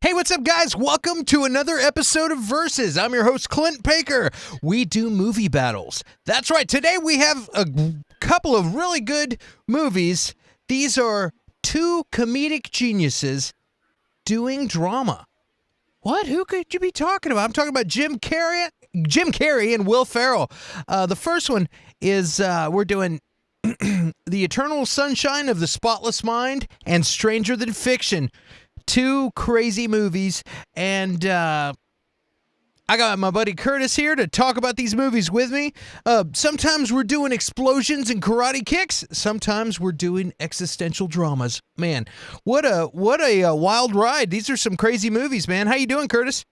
Hey, what's up, guys? Welcome to another episode of Versus. I'm your host, Clint Baker. We do movie battles. That's right. Today we have a couple of really good movies. These are two comedic geniuses doing drama. What? Who could you be talking about? I'm talking about Jim Carrey and Will Ferrell. The first one is we're doing The Eternal Sunshine of the Spotless Mind and Stranger Than Fiction. Two crazy movies, and I got my buddy Curtis here to talk about these movies with me. Sometimes we're doing explosions and karate kicks. Sometimes we're doing existential dramas. Man, what a wild ride. These are some crazy movies, man. How you doing, Curtis?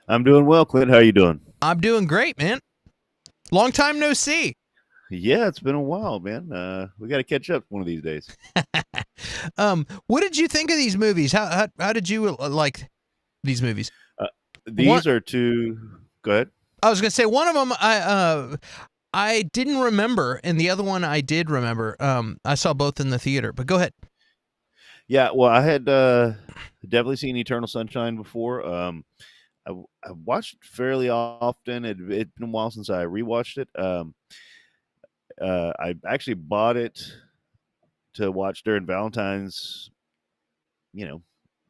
I'm doing well, Clint. How you doing? I'm doing great, man. Long time no see. Yeah, it's been a while, man. We got to catch up one of these days. What did you think of these movies? How did you like these movies? These are two. Go ahead. I was gonna say one of them I didn't remember, and the other one I did remember. I saw both in the theater, but go ahead. Yeah, well, I had definitely seen Eternal Sunshine before. I watched it fairly often. It'd been a while since I rewatched it. I actually bought it to watch during Valentine's,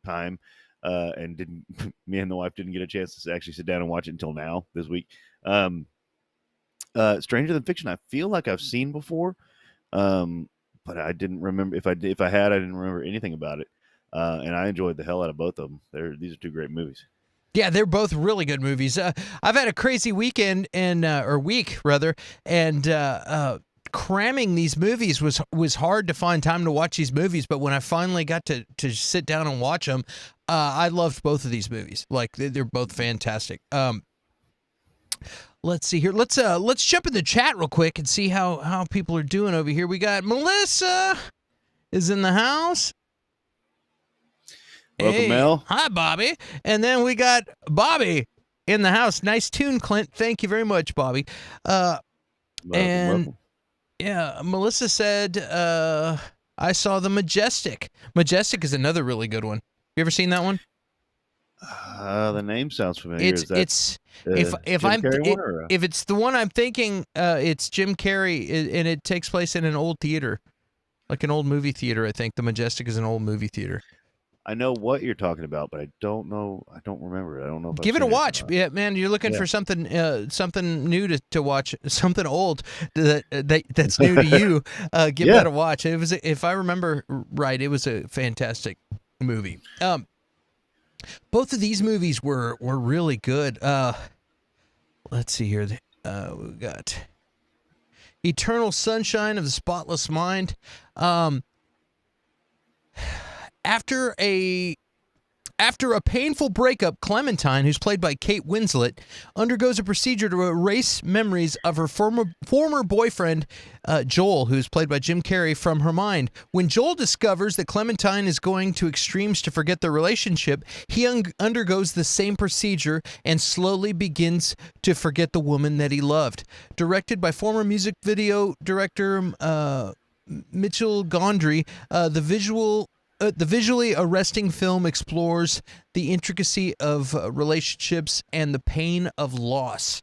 time, and didn't. Me and the wife didn't get a chance to actually sit down and watch it until now this week. Stranger Than Fiction, I feel like I've seen before, but I didn't remember if I had. I didn't remember anything about it, and I enjoyed the hell out of both of them. These are two great movies. Yeah, they're both really good movies. I've had a crazy weekend or week rather, and cramming these movies was hard to find time to watch these movies. But when I finally got to sit down and watch them, I loved both of these movies. Like they're both fantastic. Let's see here. Let's jump in the chat real quick and see how people are doing over here. We got Melissa is in the house. Welcome, Mel. Hi, Bobby. And then we got Bobby in the house. Nice tune, Clint. Thank you very much, Bobby. Welcome. Yeah, Melissa said, I saw The Majestic. Majestic is another really good one. You ever seen that one? The name sounds familiar. If it's the one I'm thinking, it's Jim Carrey, and it takes place in an old theater, like an old movie theater. I think The Majestic is an old movie theater. I know what you're talking about, but I don't know. I don't remember it. I don't know. Give it a watch. Yeah, man, you're looking for something new to watch, something old that's new to you. Give that a watch. It was, if I remember right, it was a fantastic movie. Both of these movies were really good. Let's see here. We got Eternal Sunshine of the Spotless Mind. After a painful breakup, Clementine, who's played by Kate Winslet, undergoes a procedure to erase memories of her former boyfriend, Joel, who's played by Jim Carrey, from her mind. When Joel discovers that Clementine is going to extremes to forget their relationship, he undergoes the same procedure and slowly begins to forget the woman that he loved. Directed by former music video director Mitchell Gondry, the visually arresting film explores the intricacy of relationships and the pain of loss.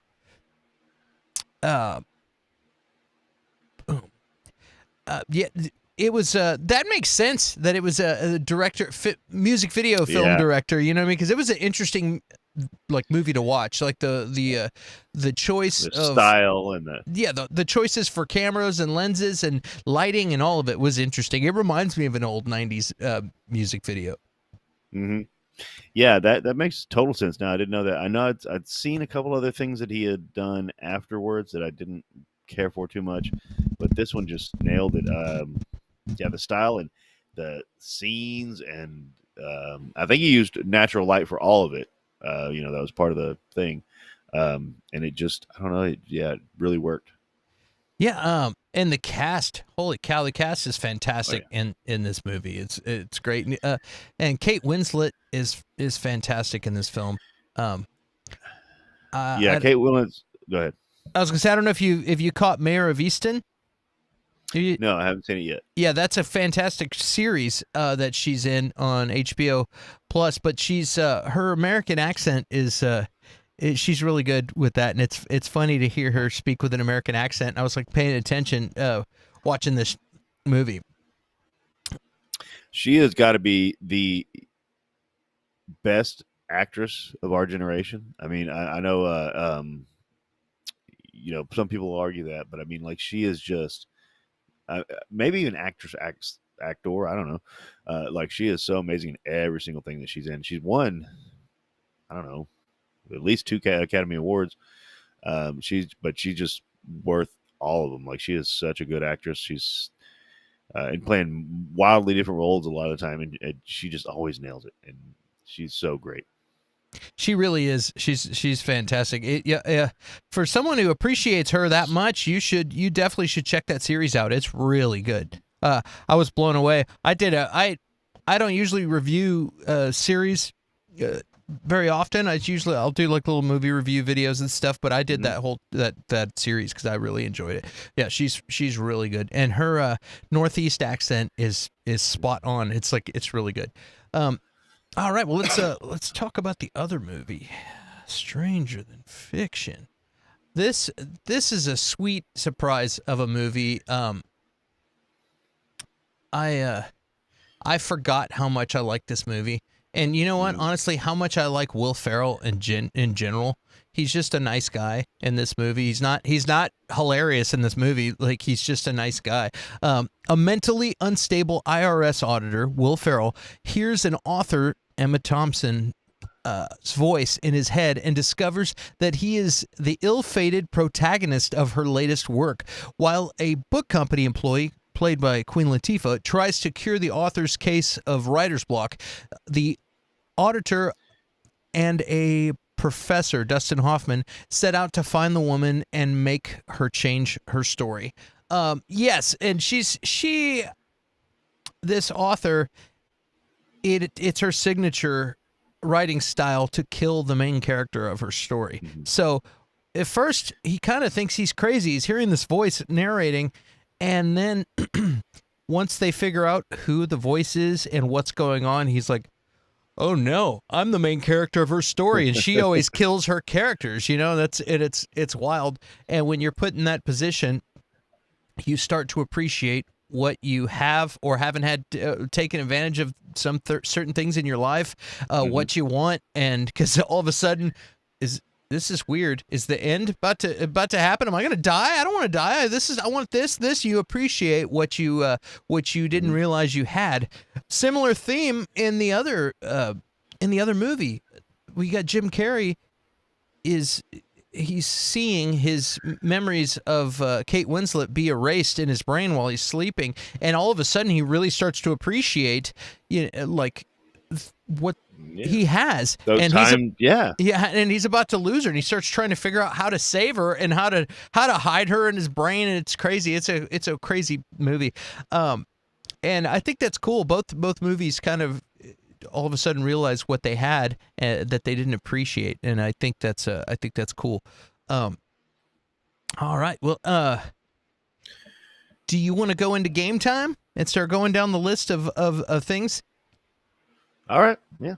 It was that makes sense that it was a director, music video film director. You know what I mean? Because it was an interesting movie to watch. Like the choice of style and the choices for cameras and lenses and lighting and all of it was interesting. It reminds me of an old 90s music video. Mm-hmm. Yeah, that makes total sense now. I didn't know that. I know I'd seen a couple other things that he had done afterwards that I didn't care for too much, but this one just nailed it. The style and the scenes, and I think he used natural light for all of it. That was part of the thing. And it just, I don't know. It really worked. Yeah. And the cast, holy cow, the cast is fantastic in this movie. It's great. And Kate Winslet is fantastic in this film. Kate Winslet. Go ahead. I was gonna say, I don't know if you caught Mayor of Easton. You- No, I haven't seen it yet. Yeah, that's a fantastic series that she's in on HBO Plus. But she's her American accent is she's really good with that, and it's funny to hear her speak with an American accent. I was like paying attention watching this movie. She has got to be the best actress of our generation. I mean, I know, some people argue that, but I mean, like, she is just maybe even actor. I don't know. Like, she is so amazing in every single thing that she's in. She's won, I don't know, at least 2 Academy Awards. She's just worth all of them. Like, she is such a good actress. She's and playing wildly different roles a lot of the time, and she just always nails it. And she's so great. She really is. She's fantastic. For someone who appreciates her that much, you definitely should check that series out. It's really good. I was blown away. I don't usually review series very often. I'll do like little movie review videos and stuff, but I did that whole that series because I really enjoyed it. Yeah, she's really good, and her Northeast accent is spot on. It's really good. All right, well let's talk about the other movie, Stranger Than Fiction. This is a sweet surprise of a movie. I forgot how much I liked this movie, and you know what? Honestly, how much I like Will Ferrell in general. He's just a nice guy in this movie. He's not hilarious in this movie. Like, he's just a nice guy. A mentally unstable IRS auditor, Will Ferrell, hears an author, Emma Thompson's voice in his head and discovers that he is the ill-fated protagonist of her latest work, while a book company employee, played by Queen Latifah, tries to cure the author's case of writer's block. The auditor and a professor, Dustin Hoffman, set out to find the woman and make her change her story. Yes, and this author, it's her signature writing style to kill the main character of her story. So at first he kind of thinks he's crazy. He's hearing this voice narrating, and then once they figure out who the voice is and what's going on, he's like, oh no, I'm the main character of her story, and she always kills her characters. It's wild. And when you're put in that position, you start to appreciate what you have or haven't had taken advantage of some certain things in your life, what you want, and because all of a sudden this is weird. Is the end about to happen? Am I going to die? I don't want to die. I want this. You appreciate what you didn't realize you had. Similar theme in the other movie. We got Jim Carrey. He's seeing his memories of Kate Winslet be erased in his brain while he's sleeping, and all of a sudden he really starts to appreciate, what he has. And he's about to lose her, and he starts trying to figure out how to save her and how to hide her in his brain, and it's crazy. It's a crazy movie, and I think that's cool. Both movies kind of all of a sudden realize what they had that they didn't appreciate, and I think that's cool. All right, well, do you want to go into game time and start going down the list of things? All right, yeah.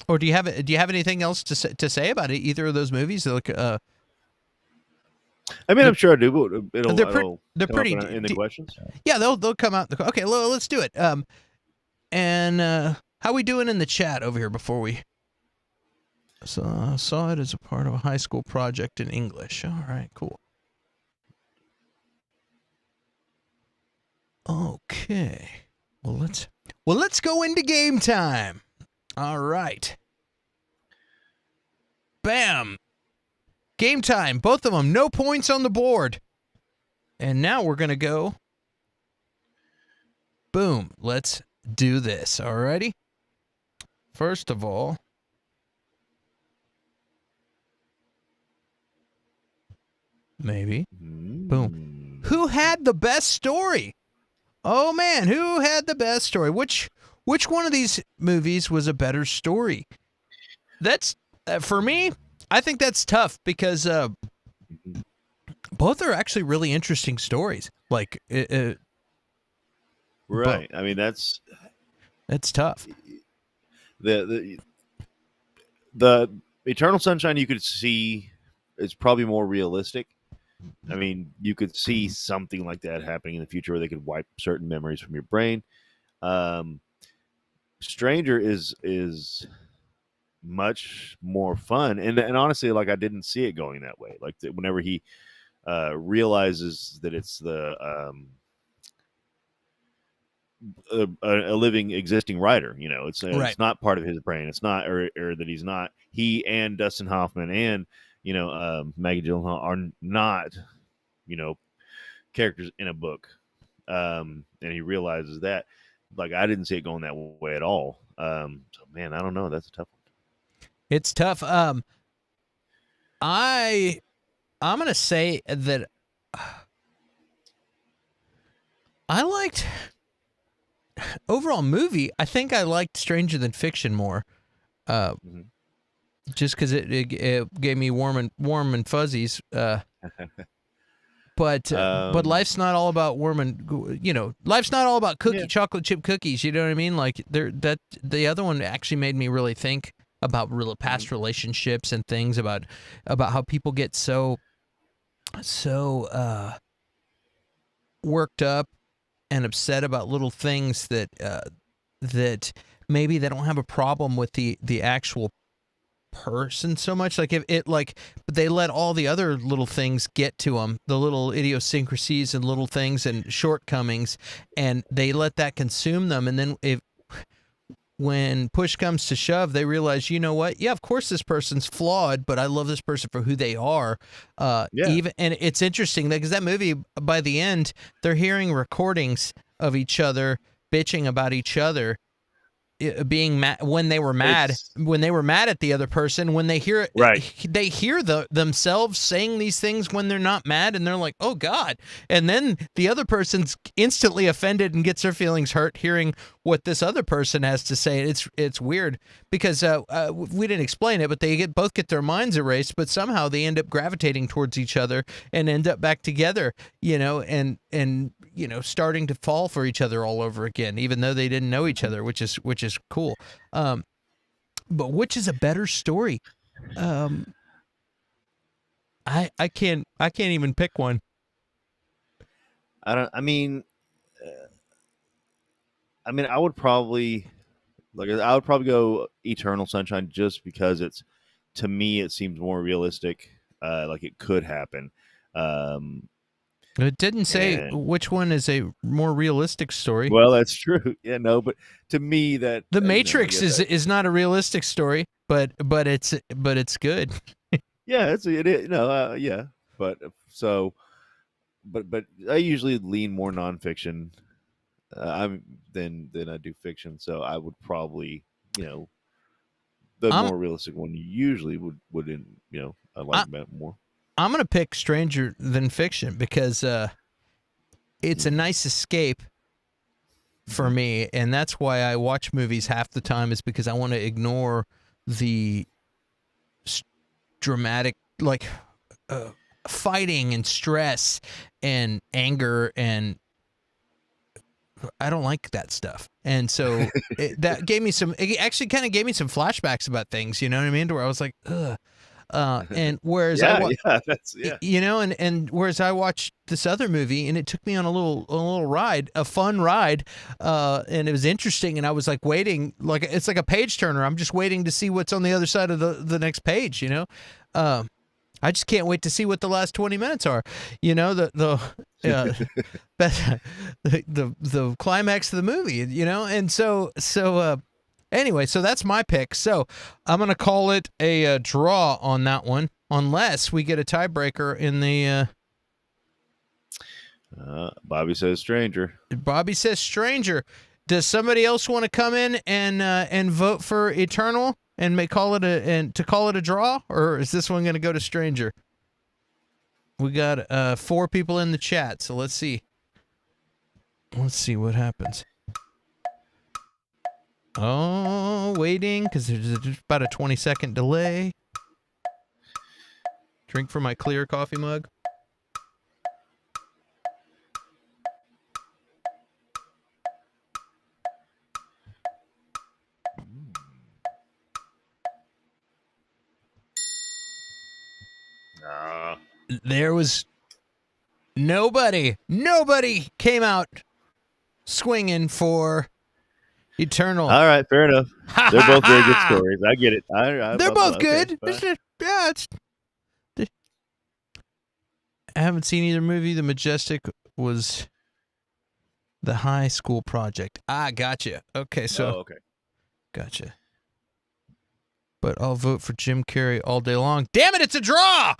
Or do you have anything else to say about either of those movies? Like, I mean, I'm sure I do, but they're pretty in the questions. Yeah, they'll come out. Okay, let's do it. And how we doing in the chat over here before we saw it as a part of a high school project in English. All right, cool. Okay. Well, let's go into game time. All right. Bam. Game time. Both of them. No points on the board. And now we're going to go. Boom. Let's do this. Alrighty. First of all, maybe. Boom. Who had the best story? Oh man, who had the best story? Which one of these movies was a better story? That's for me, I think that's tough because both are actually really interesting stories. Like, but Right. I mean, that's it's tough. the the Eternal Sunshine. You could see is probably more realistic. I mean, you could see something like that happening in the future where they could wipe certain memories from your brain. Um, Stranger is much more fun, and honestly, like I didn't see it going that way. Like whenever he realizes that it's a living, existing writer, Right. it's not part of his brain. It's not, or that he's not. He and Dustin Hoffman and Maggie Gyllenhaal are not you know characters in a book, and he realizes that. Like I didn't see it going that way at all. So man, I don't know. That's a tough one. It's tough. I'm gonna say that I liked overall movie. I think I liked Stranger Than Fiction more, Mhm. just because it gave me warm and fuzzies. But Um, life's not all about life's not all about yeah. chocolate chip cookies. You know what I mean? Like that the other one actually made me really think about real Mhm. past relationships and things about how people get so worked up and upset about little things that maybe they don't have a problem with the actual person so much, like if it like but they let all the other little things get to them, the little idiosyncrasies and little things and shortcomings, and they let that consume them, and then if when push comes to shove, they realize, you know what? Yeah, of course this person's flawed, but I love this person for who they are. Yeah. Even and it's interesting because that movie, by the end, they're hearing recordings of each other bitching about each other, being mad It's when they were mad at the other person, when they hear right. they hear themselves saying these things when they're not mad, and they're like, oh god, and then the other person's instantly offended and gets their feelings hurt hearing what this other person has to say. It's weird because we didn't explain it, but both get their minds erased, but somehow they end up gravitating towards each other and end up back together, and starting to fall for each other all over again, even though they didn't know each Mhm. other, which is cool. But which is a better story? Um, I can't even pick one. I don't. I mean, I would probably I would probably go Eternal Sunshine just because it's to me it seems more realistic. Like it could happen. Um, It didn't say and which one is a more realistic story. well, that's true. Yeah, no, but to me that The I Matrix guess is not a realistic story, but it's good. yeah, it is. No, yeah, but but I usually lean more nonfiction. I'm than I do fiction, so I would probably you know the I'm more realistic one usually would I I, like that more. I'm gonna pick Stranger Than Fiction because it's a Mhm. nice escape for Mhm. me, and that's why I watch movies half the time, is because I want to ignore the dramatic, like, uh, fighting and stress and anger, and I don't like that stuff. And so it actually kind of gave me some flashbacks about things, you know what I mean? To where I was like, ugh. And whereas Yeah, yeah, that's yeah. and whereas I watched this other movie and it took me on a little ride, a fun ride, and it was interesting, and I was like waiting, like it's like a page turner. I'm just waiting to see what's on the other side of the next page, I just can't wait to see what the last 20 minutes are. Uh, the climax of the movie, and anyway, so that's my pick. So I'm gonna call it a draw on that one, unless we get a tiebreaker in the. Bobby says stranger. Bobby says Stranger. Does somebody else want to come in and vote for Eternal and call it a draw, or is this one gonna go to Stranger? We got 4 people in the chat, so let's see. Let's see what happens. Oh, waiting because there's about a 20-second delay. Drink from my clear coffee mug. There was nobody came out swinging for Eternal. All right, fair enough. They're both very good stories. I get it. They're both good. Okay, It's just- yeah, I haven't seen either movie. The Majestic was the high school project. Gotcha. Okay, so okay. gotcha. But I'll vote for Jim Carrey all day long. Damn it, it's a draw!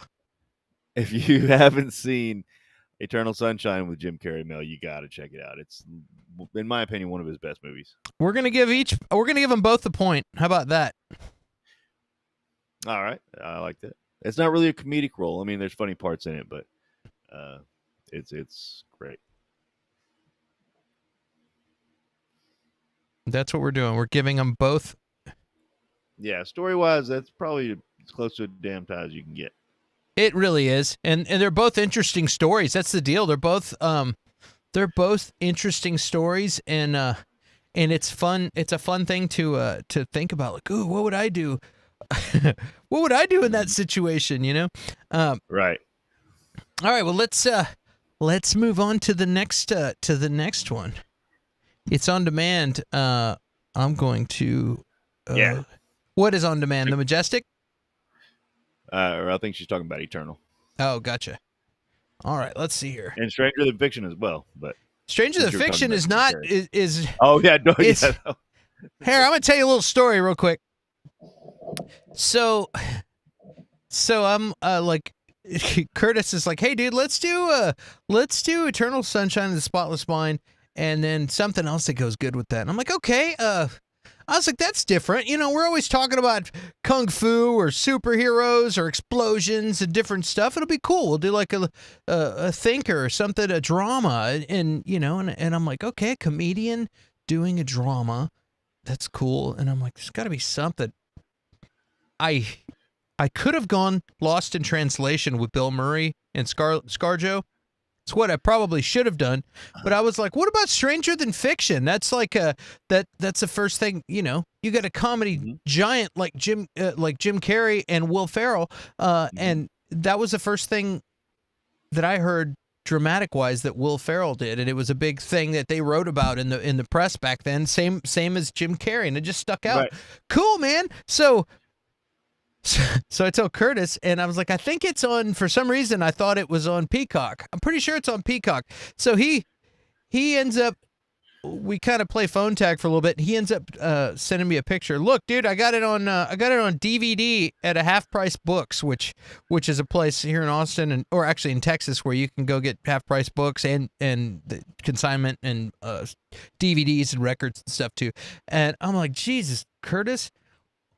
If you haven't seen Eternal Sunshine with Jim Carrey, Mel, you got to check it out. It's, in my opinion, one of his best movies. We're gonna give them both the point. How about that? All right, I like that. It's not really a comedic role. I mean, there's funny parts in it, but it's great. That's what we're doing. We're giving them both. Yeah, story-wise, that's probably as close to a damn tie as you can get. It really is, and they're both interesting stories. That's the deal. They're both interesting stories, and it's fun. It's a fun thing to think about. Like, ooh, what would I do? What would I do in that situation? You know. Right. All right. Well, let's move on to the next one. It's on demand. I'm going to. Yeah. What is on demand? The Majestic? I think she's talking about Eternal. Oh, gotcha. All right, let's see here. And Stranger Than Fiction as well, but Stranger Than Fiction is not is. Oh yeah, no, it's, yeah. No. Here, I'm gonna tell you a little story real quick. So I'm like, Curtis is like, hey dude, let's do Eternal Sunshine of the Spotless Mind, and then something else that goes good with that. And I'm like, okay, I was like, that's different. You know, we're always talking about kung fu or superheroes or explosions and different stuff. It'll be cool. We'll do like a thinker or something, a drama. And you know, and I'm like, okay, comedian doing a drama. That's cool. And I'm like, there's got to be something. I could have gone Lost in Translation with Bill Murray and ScarJo. It's what I probably should have done, but I was like, what about Stranger Than Fiction? That's like that's the first thing, you know. You got a comedy giant like Jim Carrey and Will Ferrell, and that was the first thing that I heard dramatic wise that Will Ferrell did, and it was a big thing that they wrote about in the press back then. Same as Jim Carrey, and it just stuck out. Right. Cool, man. So I told Curtis, and I was like, I think it's on, for some reason, I thought it was on Peacock. I'm pretty sure it's on Peacock. So he ends up, we kind of play phone tag for a little bit. He ends up sending me a picture. Look, dude, I got it on DVD at a Half Price Books, which is a place here in Austin, or actually in Texas, where you can go get half price books and the consignment and DVDs and records and stuff too. And I'm like, Jesus, Curtis,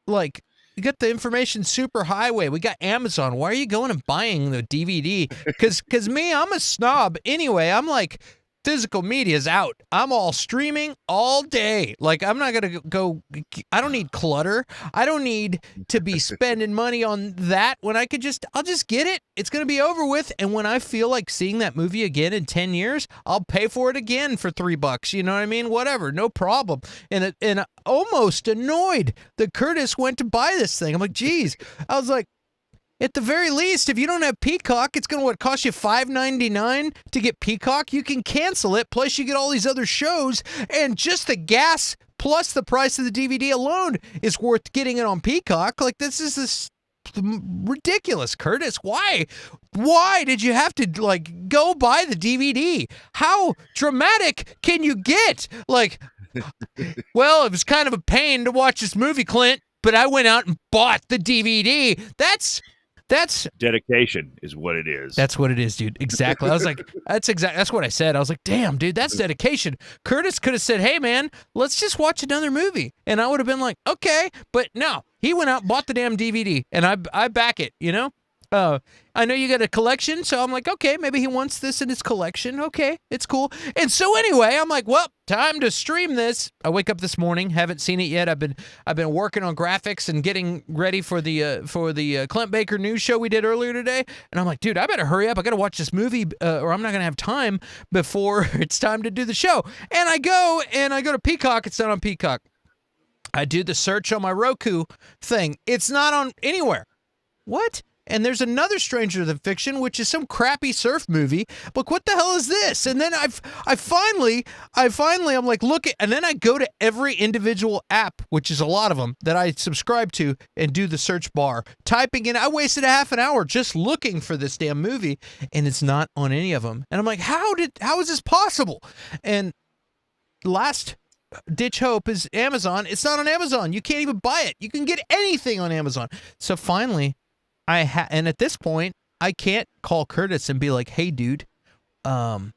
like, you got the information super highway. We got Amazon. Why are you going and buying the DVD? Because me, I'm a snob. Anyway, I'm like, physical media's out. I'm all streaming all day. Like, I'm not going to go. I don't need clutter. I don't need to be spending money on that when I'll just get it. It's going to be over with. And when I feel like seeing that movie again in 10 years, I'll pay for it again for $3. You know what I mean? Whatever. No problem. And almost annoyed that Curtis went to buy this thing. I'm like, geez. I was like, at the very least, if you don't have Peacock, it's going to cost you $5.99 to get Peacock. You can cancel it, plus you get all these other shows, and just the gas plus the price of the DVD alone is worth getting it on Peacock. Like, this is ridiculous, Curtis. Why did you have to, like, go buy the DVD? How dramatic can you get? Like, well, it was kind of a pain to watch this movie, Clint, but I went out and bought the DVD. That's dedication is what it is. That's what it is, dude. Exactly. I was like, that's what I said. I was like, damn, dude, that's dedication. Curtis could have said, hey, man, let's just watch another movie. And I would have been like, okay. But no, he went out and bought the damn DVD, and I back it, you know? I know you got a collection, so I'm like, okay, maybe he wants this in his collection. Okay, it's cool. And so anyway, I'm like, well, time to stream this. I wake up this morning, haven't seen it yet. I've been working on graphics and getting ready for the Clint Baker news show we did earlier today. And I'm like, dude, I better hurry up. I got to watch this movie, or I'm not gonna have time before it's time to do the show. And I go to Peacock. It's not on Peacock. I do the search on my Roku thing. It's not on anywhere. What? and there's another Stranger Than Fiction, which is some crappy surf movie. Like, what the hell is this? And then I finally, I'm like, look at, and then I go to every individual app, which is a lot of them that I subscribe to, and do the search bar, typing in. I wasted a half an hour just looking for this damn movie, and it's not on any of them. And I'm like, how is this possible? And last ditch hope is Amazon. It's not on Amazon. You can't even buy it. You can get anything on Amazon. So finally, and at this point, I can't call Curtis and be like, "Hey, dude, can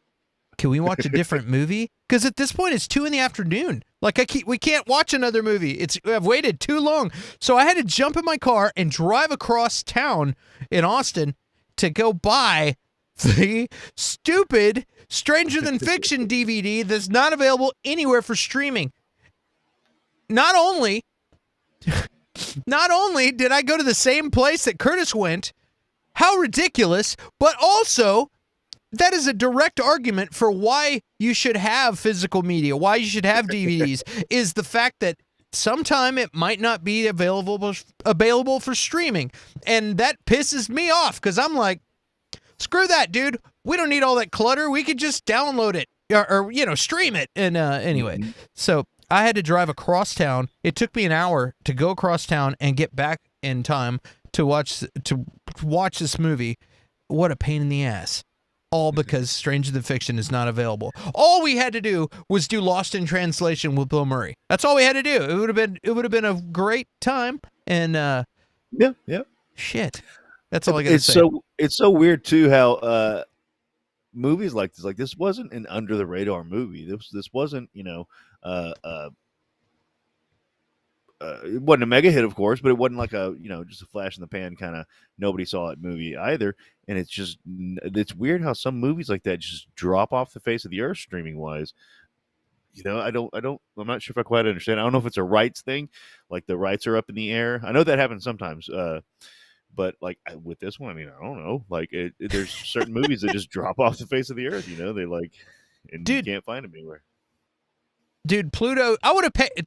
we watch a different movie?" Because at this point, it's 2 p.m. Like we can't watch another movie. I've waited too long. So I had to jump in my car and drive across town in Austin to go buy the stupid Stranger Than Fiction DVD that's not available anywhere for streaming. Not only did I go to the same place that Curtis went, how ridiculous, but also that is a direct argument for why you should have physical media, why you should have DVDs, is the fact that sometime it might not be available for streaming. And that pisses me off because I'm like, screw that, dude. We don't need all that clutter. We could just download it or stream it. And anyway, so I had to drive across town. It took me an hour to go across town and get back in time to watch this movie. What a pain in the ass. All because Stranger Than Fiction is not available. All we had to do was do Lost in Translation with Bill Murray. That's all we had to do. It would have been a great time. And yeah. Shit. That's all I got to say. It's so weird too how movies like this wasn't an under the radar movie. This wasn't, it wasn't a mega hit, of course, but it wasn't like a, just a flash in the pan kind of nobody saw it movie either. And it's weird how some movies like that just drop off the face of the earth streaming wise. I'm not sure if I quite understand. I don't know if it's a rights thing, like the rights are up in the air. I know that happens sometimes. But like with this one, I don't know. Like there's certain movies that just drop off the face of the earth. They like, and you can't find them anywhere. Dude, Pluto, I would have paid,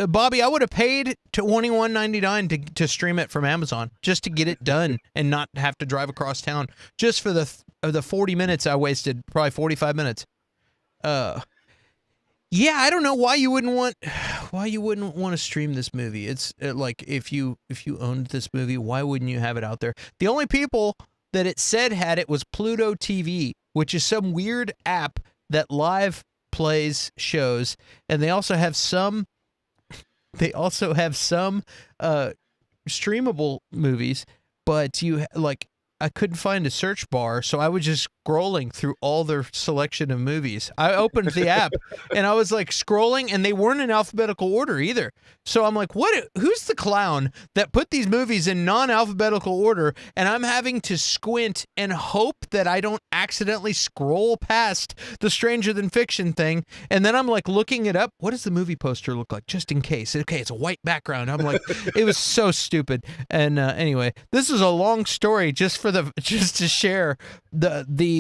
Bobby. I would have paid $21.99 to stream it from Amazon just to get it done and not have to drive across town just for the 40 minutes I wasted, probably 45 minutes. Yeah, I don't know why you wouldn't want to stream this movie. It's like if you owned this movie, why wouldn't you have it out there? The only people that it said had it was Pluto TV, which is some weird app that live plays shows, and they also have some streamable movies, but I couldn't find a search bar, so I was just scrolling through all their selection of movies. I opened the app and I was like scrolling, and they weren't in alphabetical order either. So I'm like, who's the clown that put these movies in non-alphabetical order? And I'm having to squint and hope that I don't accidentally scroll past the Stranger Than Fiction thing. And then I'm like looking it up. What does the movie poster look like? Just in case. Okay, it's a white background. I'm like, it was so stupid. And anyway, this is a long story just to share the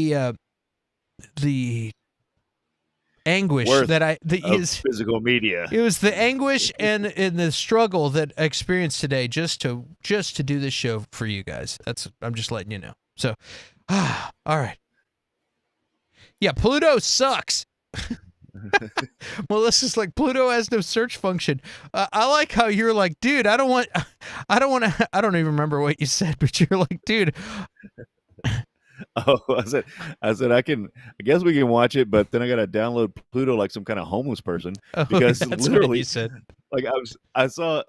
anguish is physical media. It was the anguish and the struggle that I experienced today just to do this show for you guys. I'm just letting you know. So, all right. Yeah, Pluto sucks. Melissa's like, Pluto has no search function. I like how you're like, dude, I don't even remember what you said, but you're like, dude. Oh, I said I guess we can watch it, but then I got to download Pluto like some kind of homeless person because that's literally, what you said. Like I can't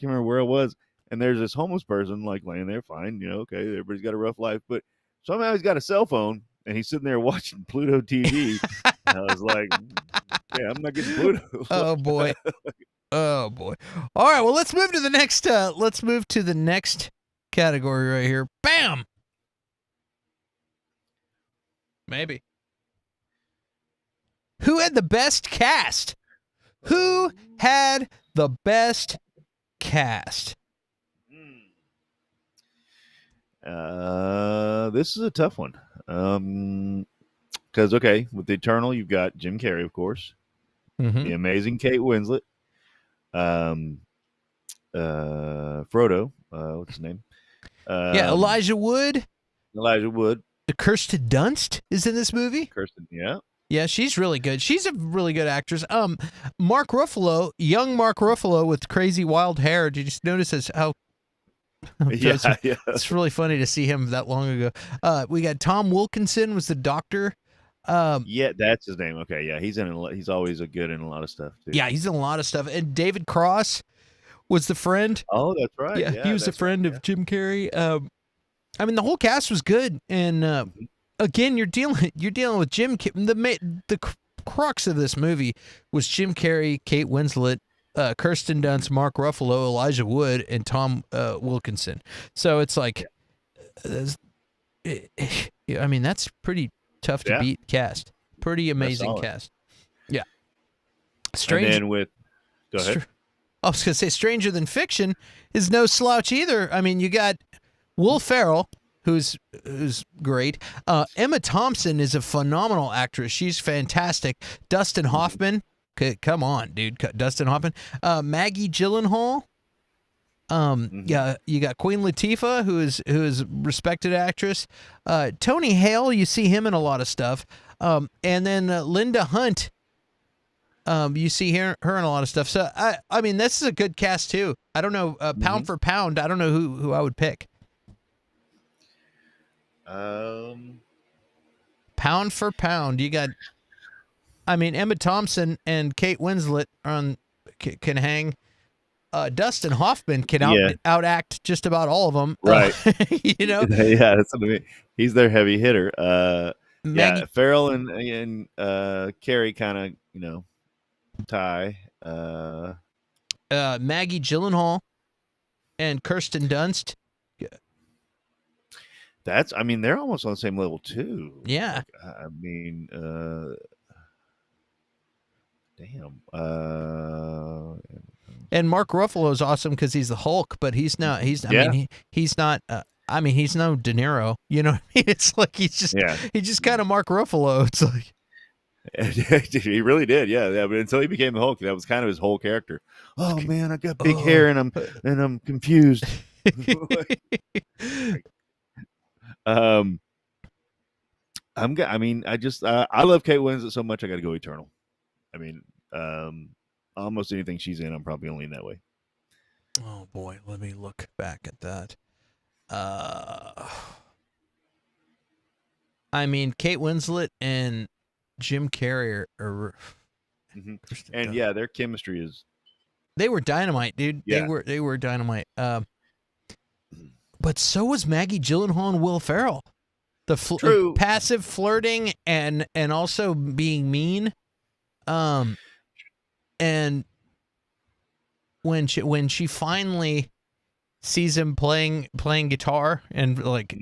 remember where I was, and there's this homeless person like laying there, fine, okay, everybody's got a rough life, but somehow he's got a cell phone and he's sitting there watching Pluto TV. And I was like, yeah, I'm not getting Pluto. Oh boy. Oh boy. All right, well, let's move to the next category right here. Bam. Maybe. Who had the best cast? Who had the best cast? This is a tough one. Because with the Eternal, you've got Jim Carrey, of course, the amazing Kate Winslet, Frodo, what's his name? Yeah, Elijah Wood. Elijah Wood. Kirsten Dunst is in this movie. Kirsten, yeah. Yeah, she's really good. She's a really good actress. Mark Ruffalo, young Mark Ruffalo with crazy wild hair. Did you notice how Yeah, yeah. it's really funny to see him that long ago. We got Tom Wilkinson was the doctor. Yeah, that's his name. Okay, yeah, he's always good in a lot of stuff too. Yeah, he's in a lot of stuff. And David Cross was the friend. Oh, that's right. Yeah, he was a friend of Jim Carrey. I mean, the whole cast was good. And again, you're dealing with Jim. The crux of this movie was Jim Carrey, Kate Winslet, Kirsten Dunst, Mark Ruffalo, Elijah Wood, and Tom Wilkinson. So it's like, I mean, that's pretty tough to beat cast. Pretty amazing cast. Yeah. Strange. And then go ahead. I was going to say Stranger Than Fiction is no slouch either. I mean, you got Will Ferrell, who's great. Emma Thompson is a phenomenal actress. She's fantastic. Dustin Hoffman. Come on, dude. Dustin Hoffman. Maggie Gyllenhaal. Yeah, you got Queen Latifah, who is a respected actress. Tony Hale, you see him in a lot of stuff. And then Linda Hunt. You see her in a lot of stuff. So I mean, this is a good cast too. I don't know, pound for pound. I don't know who I would pick. Pound for pound, you got. I mean, Emma Thompson and Kate Winslet can hang. Dustin Hoffman can outact just about all of them. Right. You know. Yeah, that's what I mean. He's their heavy hitter. Yeah, Farrell and Carey kind of tie. Maggie Gyllenhaal and Kirsten Dunst. I mean, they're almost on the same level too. Yeah. Like, I mean, damn. And Mark Ruffalo is awesome because he's the Hulk, but he's not. I mean, he's not. I mean, he's no De Niro. You know what I mean? It's like he's just kind of Mark Ruffalo. It's like. He really did, yeah. But until he became the Hulk, that was kind of his whole character. Oh man, I got big hair and I'm confused. I love Kate Winslet so much. I got to go Eternal. I mean, almost anything she's in, I'm probably only in that way. Oh boy, let me look back at that. I mean, Kate Winslet and Jim Carrey are and yeah, their chemistry is. They were dynamite, dude. Yeah. They were dynamite. But so was Maggie Gyllenhaal and Will Ferrell. The passive flirting and also being mean. And when she finally sees him playing guitar and like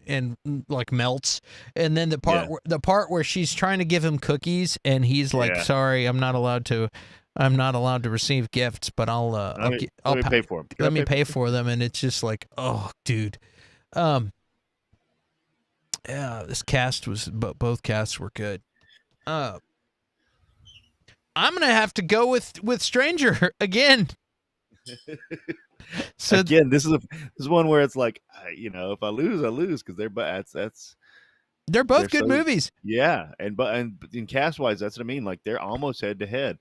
and like melts, and then the part where she's trying to give him cookies and he's like, sorry, I'm not allowed to receive gifts, but I'll pay for them. Let me pay for them. And it's just like, oh dude. Yeah, this cast both casts were good. I'm gonna have to go with Stranger again. So again, this is one where it's like, if I lose, I lose, because they're both good movies. Yeah, and in cast wise, that's what I mean. Like they're almost head to head.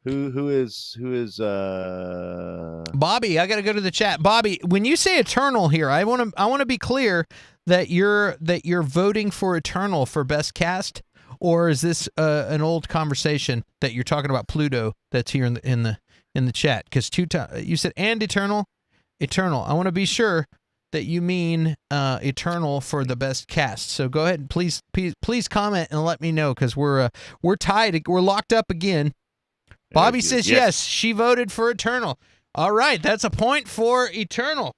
Who is Bobby? I got to go to the chat. Bobby, when you say Eternal here, I want to be clear that you're voting for Eternal for best cast, or is this an old conversation that you're talking about Pluto that's here in the chat? Because you said and Eternal. I want to be sure that you mean Eternal for the best cast. So go ahead and please comment and let me know, because we're tied. We're locked up again. Bobby says yes. She voted for Eternal. All right, that's a point for Eternal.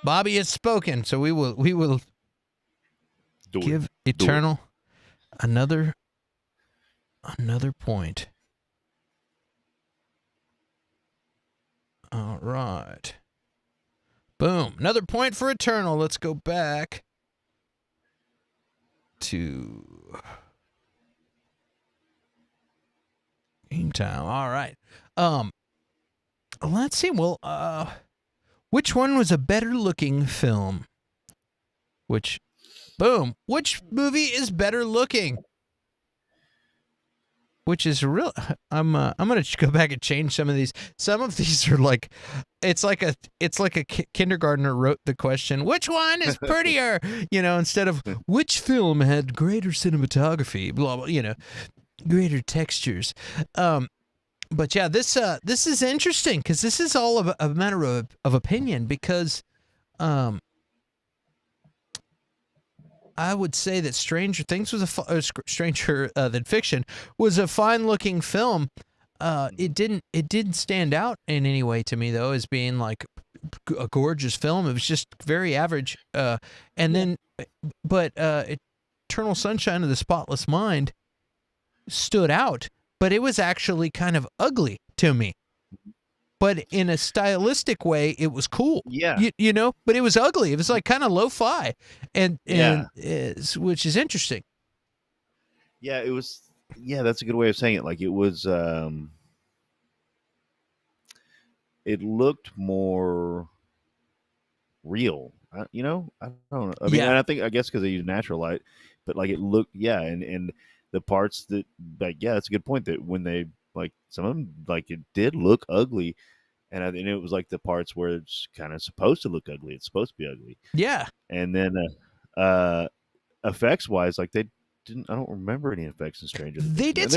Bobby has spoken, so we will give Eternal another point. All right. Boom. Another point for Eternal. Let's go back to Game Time. All right. let's see. Well, which one was a better looking film? Which movie is better looking? Which is real. I'm gonna go back and change some of these. Some of these are like, it's like a kindergartner wrote the question, which one is prettier? Instead of which film had greater cinematography, blah blah, greater textures. But yeah, this is interesting because this is all a matter of opinion because, I would say that Stranger Things was Stranger Than Fiction was a fine-looking film. It didn't stand out in any way to me though as being like a gorgeous film. It was just very average. But Eternal Sunshine of the Spotless Mind stood out, but it was actually kind of ugly to me. But in a stylistic way, it was cool. Yeah. But it was ugly. It was like kind of lo-fi, which is interesting. Yeah, it was. Yeah, that's a good way of saying it. Like it was. It looked more real. I don't know. I mean, Yeah. I guess because they use natural light, but like it looked. Yeah, and the parts that that's a good point. That when they like some of them like it did look ugly. And it was like the parts where it's kind of supposed to look ugly. It's supposed to be ugly. Yeah. And then effects wise, like they didn't. I don't remember any effects in Stranger Things. They did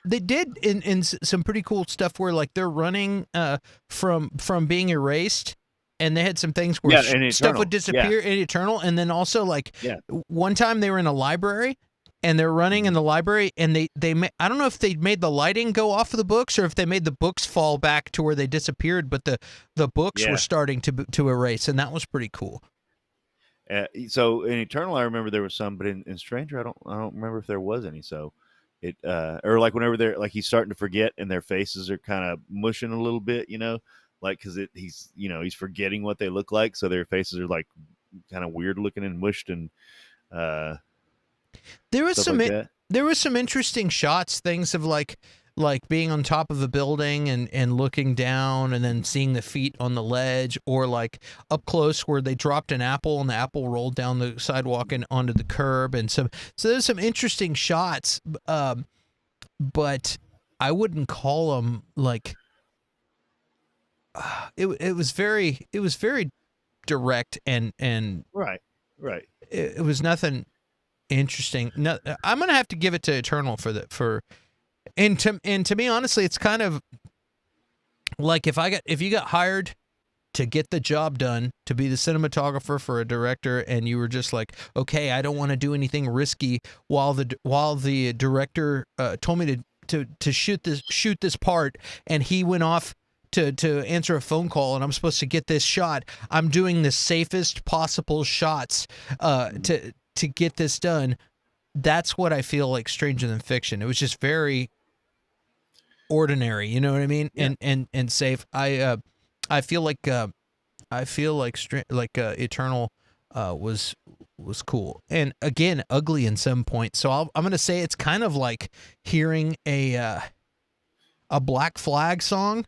They did in some pretty cool stuff where like they're running from being erased, and they had some things where stuff would disappear in Eternal, and then also like one time they were in a library. And they're running in the library, and I don't know if they made the lighting go off of the books or if they made the books fall back to where they disappeared, but the books were starting to erase, and that was pretty cool. So in Eternal, I remember there was some, but in Stranger, I don't remember if there was any. So it or like whenever they're like he's starting to forget, and their faces are kind of mushing a little bit, like because he's forgetting what they look like, so their faces are like kind of weird looking and mushed and. There was some interesting shots, things of like being on top of a building and looking down and then seeing the feet on the ledge, or like up close where they dropped an apple and the apple rolled down the sidewalk and onto the curb, and so there's some interesting shots, but I wouldn't call them like it was very direct and right. It was nothing interesting. No, I'm gonna have to give it to Eternal and to me honestly, it's kind of like if you got hired to get the job done, to be the cinematographer for a director, and you were just like, okay, I don't want to do anything risky while the director told me to shoot this part, and he went off to answer a phone call, and I'm supposed to get this shot. I'm doing the safest possible shots to get this done. That's what I feel like Stranger Than Fiction. It was just very ordinary, you know what I mean? Yeah. And safe. I feel like Eternal was cool, and again ugly in some points. So I'm gonna say it's kind of like hearing a Black Flag song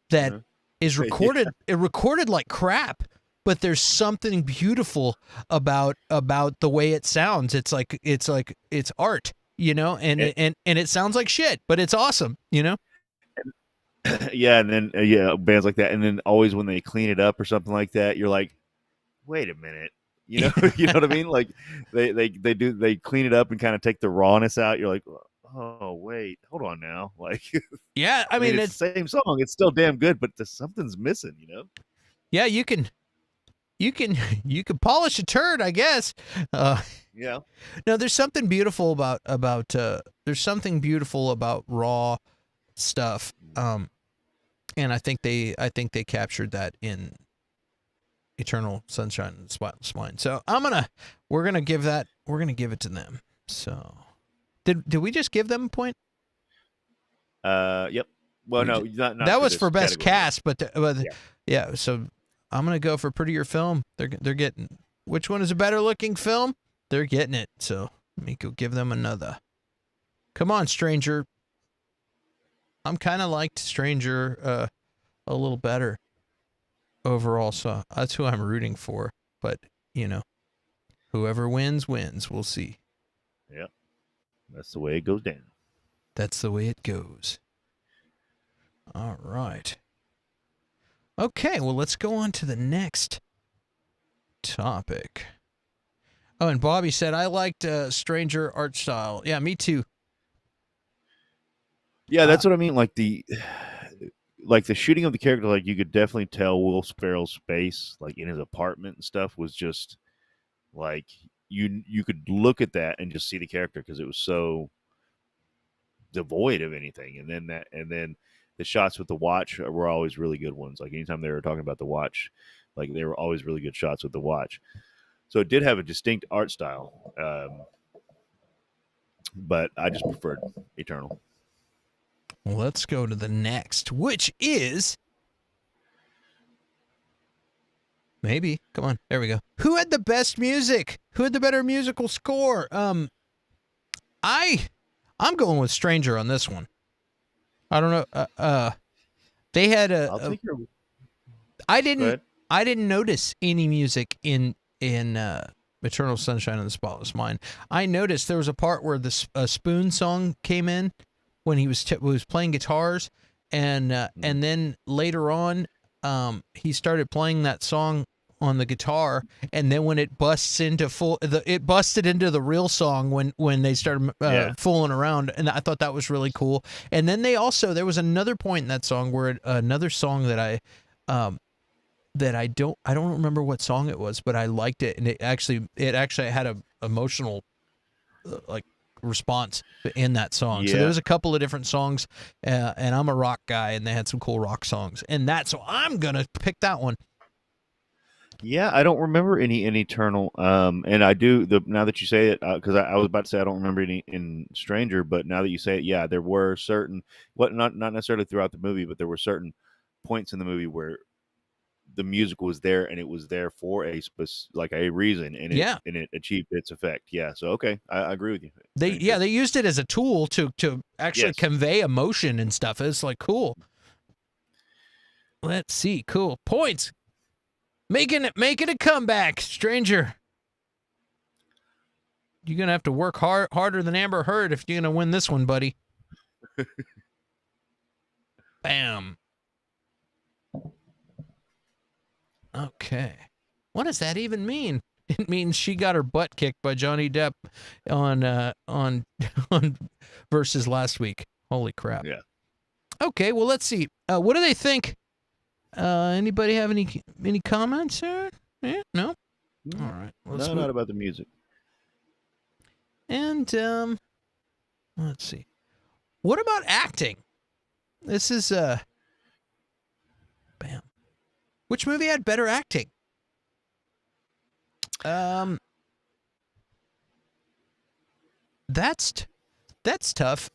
that is recorded like crap, but there's something beautiful about the way it sounds. It's like it's art, and it sounds like shit, but it's awesome, Yeah, and then bands like that, and then always when they clean it up or something like that, you're like, wait a minute, you know what I mean? Like they clean it up and kind of take the rawness out. You're like, oh wait, hold on now, like yeah, I mean it's the same song, it's still damn good, but something's missing, Yeah, you can polish a turd, I guess. Yeah. No, there's something beautiful about raw stuff, and I think they captured that in Eternal Sunshine of the Spotless Mind. So we're gonna give it to them. So did we just give them a point? Yep. Well, no, not that was for best category. cast, but yeah. So I'm gonna go for prettier film. They're getting, which one is a better looking film? They're getting it. So let me go give them another. Come on, Stranger. I'm kind of liked Stranger a little better overall. So that's who I'm rooting for. But, you know, whoever wins, wins. We'll see. Yep. That's the way it goes down. That's the way it goes. All right. Okay, well, let's go on to the next topic. Oh, and Bobby said, I liked Stranger art style. Yeah, me too. Yeah, that's what I mean. Like the shooting of the character, like you could definitely tell Will Ferrell's face, like in his apartment and stuff, was just like you could look at that and just see the character because it was so devoid of anything. And then the shots with the watch were always really good ones. Like anytime they were talking about the watch, like they were always really good shots with the watch. So it did have a distinct art style, but I just preferred Eternal. Well, let's go to the next, which is maybe. Come on, there we go. Who had the best music? Who had the better musical score? I'm going with Stranger on this one. I don't know. They had I didn't notice any music in Eternal Sunshine of the Spotless Mind. I noticed there was a part where a Spoon song came in when he was playing guitars, and then later on, he started playing that song on the guitar, and then when it busts into it busted into the real song when they started fooling around, and I thought that was really cool. And then there was another point in that song where another song that I don't remember what song it was, but I liked it, and it actually had a emotional response in that song. Yeah. So there was a couple of different songs, and I'm a rock guy, and they had some cool rock songs, so I'm gonna pick that one. Yeah, I don't remember any in Eternal, and I do now that you say it, because I was about to say I don't remember any in Stranger, but now that you say it, yeah, there were certain, not necessarily throughout the movie, but there were certain points in the movie where the music was there, and it was there for a reason, and it achieved its effect. Yeah, so okay, I agree with you. They used it as a tool to actually convey emotion and stuff. It's like cool. Let's see, cool points. Making a comeback, Stranger. You're gonna have to work harder than Amber Heard if you're gonna win this one, buddy. Bam. Okay. What does that even mean? It means she got her butt kicked by Johnny Depp on versus last week. Holy crap. Yeah. Okay, well, let's see. What do they think? Anybody have any comments here? Yeah, no? All right. Not about the music. And let's see. What about acting? This is bam. Which movie had better acting? That's tough.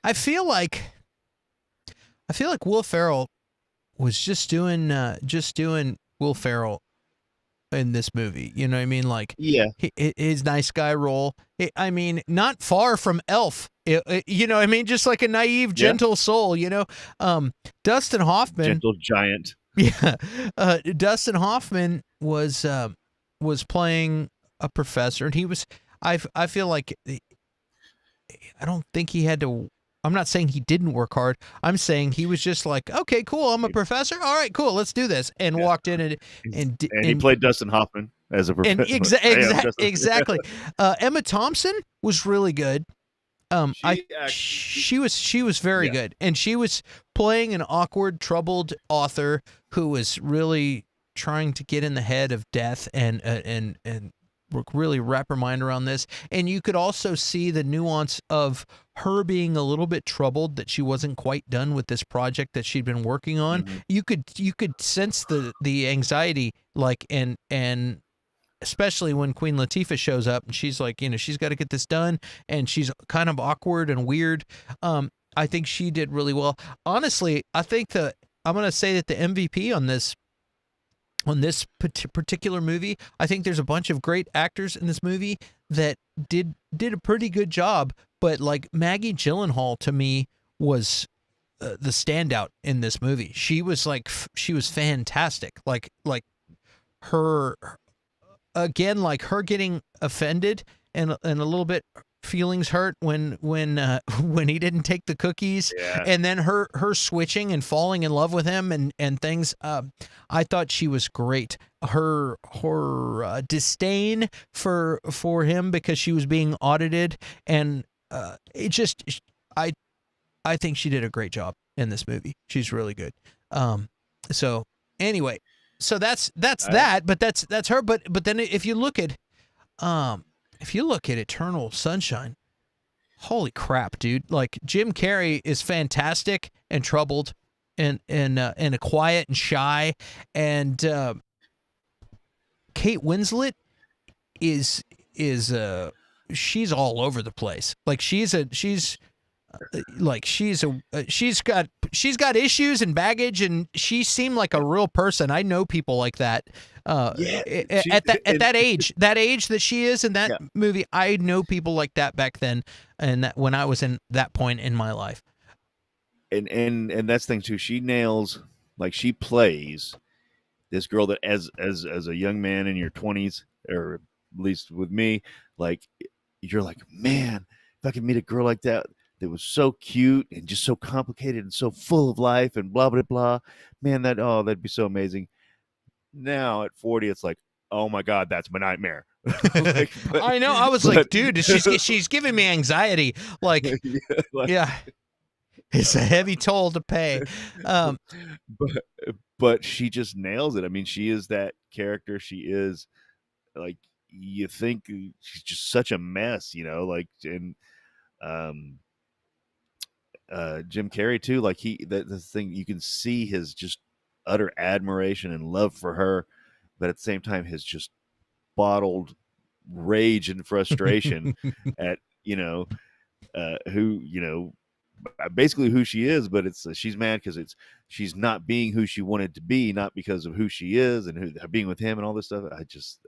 I feel like Will Ferrell was just doing Will Ferrell in this movie. You know what I mean? Like, yeah, his nice guy role. I mean, not far from Elf. You know what I mean? Just like a naive, gentle soul, you know? Dustin Hoffman. Gentle giant. Yeah. Dustin Hoffman was playing a professor, and I feel like, I don't think he had to. I'm not saying he didn't work hard. I'm saying he was just like, okay, cool, I'm a professor. All right, cool, let's do this. And walked in and he played Dustin Hoffman as a professor. Exactly. Emma Thompson was really good. She was very good, and she was playing an awkward, troubled author who was really trying to get in the head of death and really wrap her mind around this. And you could also see the nuance of her being a little bit troubled that she wasn't quite done with this project that she'd been working on. Mm-hmm. You could sense the anxiety, like, and especially when Queen Latifah shows up and she's like, you know, she's got to get this done, and she's kind of awkward and weird. I think she did really well. Honestly, I think I'm going to say that the MVP on this particular movie, I think there's a bunch of great actors in this movie that did a pretty good job, but like Maggie Gyllenhaal to me was the standout in this movie. She was she was fantastic. Like her again, like her getting offended and a little bit feelings hurt when when he didn't take the cookies, Yeah. and then her switching and falling in love with him and things. I thought she was great. Her disdain for him because she was being audited, and it just I think she did a great job in this movie. She's really good. So anyway, so that's that, but that's her. But then if you look at Eternal Sunshine, holy crap, dude! Like Jim Carrey is fantastic and troubled, and quiet and shy, and Kate Winslet is she's all over the place. Like she's got issues and baggage, and she seemed like a real person. I know people like that. At that age that she is in that movie, I know people like that back then, and that when I was in that point in my life. And that's the thing too. She nails, like, she plays this girl that as a young man in your 20s, or at least with me, like, you're like, man, if I could meet a girl like that was so cute and just so complicated and so full of life and blah blah blah, man, that'd be so amazing. Now at 40, it's like, oh my god, that's my nightmare. I know. I was like, dude, she's giving me anxiety. Like, yeah, it's a heavy toll to pay. But she just nails it. I mean, she is that character. She is, like, you think she's just such a mess, like, and Jim Carrey too. Like, the thing, you can see his just utter admiration and love for her, but at the same time his just bottled rage and frustration at basically who she is. But it's she's mad because she's not being who she wanted to be, not because of who she is and her being with him and all this stuff. I just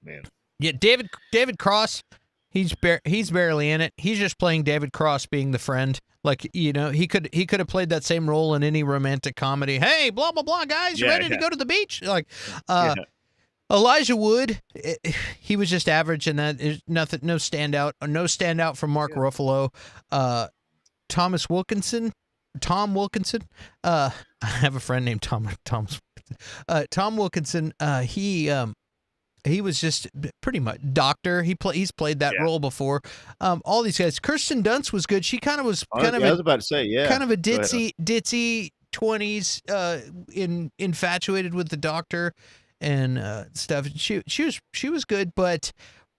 man. Yeah, David Cross, he's barely in it. He's just playing David Cross being the friend. Like, he could have played that same role in any romantic comedy. Hey, blah blah blah, guys, you ready to go to the beach? Like, Elijah Wood, he was just average in that. Nothing, no standout from Mark Ruffalo. Tom Wilkinson. I have a friend named Tom Wilkinson. He was just pretty much doctor. He's played that role before. All these guys. Kirsten Dunst was good. She kind of was I was about to say, kind of a ditzy 20s, infatuated with the doctor and stuff. She was good, but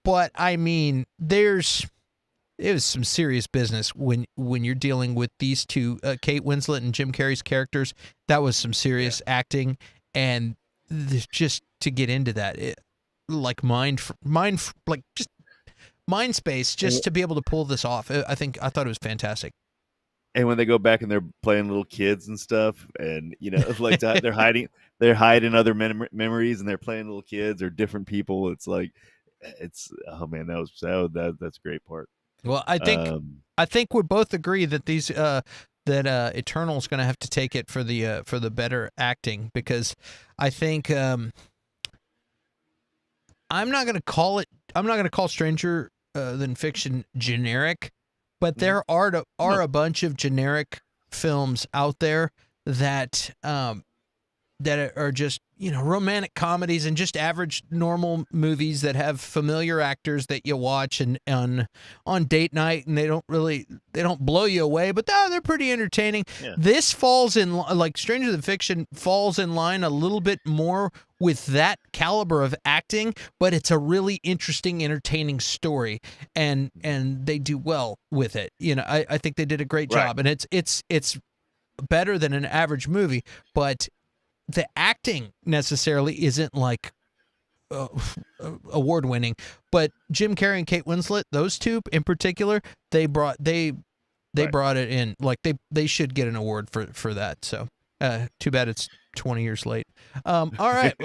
I mean, it was some serious business when you're dealing with these two, Kate Winslet and Jim Carrey's characters. That was some serious acting, and just to get into that, like just mind space, just to be able to pull this off. I thought it was fantastic. And when they go back and they're playing little kids and stuff, and like that, they're hiding other memories, and they're playing little kids or different people. It's like, oh man, that's a great part. Well, I think we both agree that these that Eternal's going to have to take it for the better acting, because I think I'm not going to call Stranger Than Fiction generic, but there are a bunch of generic films out there that are just, romantic comedies and just average normal movies that have familiar actors that you watch and on date night, and they don't blow you away, but they're pretty entertaining. Yeah. This falls in, like, Stranger Than Fiction falls in line a little bit more with that caliber of acting, but it's a really interesting, entertaining story, and they do well with it. I think they did a great job, and it's better than an average movie, but the acting necessarily isn't like award winning. But Jim Carrey and Kate Winslet, those two in particular, they brought it in. Like, they should get an award for that. So too bad it's 20 years late. All right.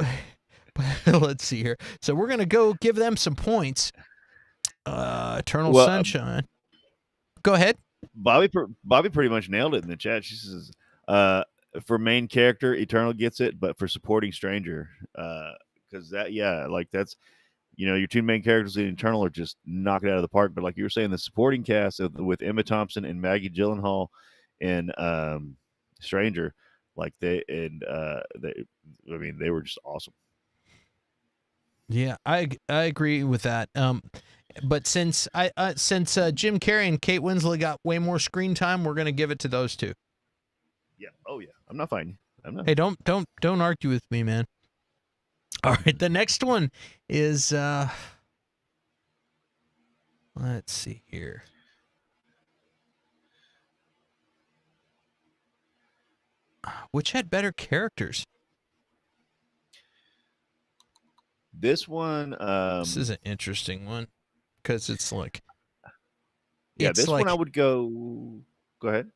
Let's see here. So we're gonna go give them some points. Eternal Sunshine. Go ahead. Bobby pretty much nailed it in the chat. She says, uh, for main character, Eternal gets it, but for supporting stranger, because that, yeah, like that's, your two main characters in Eternal are just knock it out of the park. But like you were saying, the supporting cast with Emma Thompson and Maggie Gyllenhaal and Stranger, like I mean, they were just awesome. Yeah, I agree with that. But since Jim Carrey and Kate Winslet got way more screen time, we're gonna give it to those two. Yeah. Oh yeah. I'm not fighting. I'm not. Hey, don't argue with me, man. All right, the next one is let's see here. Which had better characters? This one. This is an interesting one because it's like. Yeah, it's this like, one I would go. Go ahead.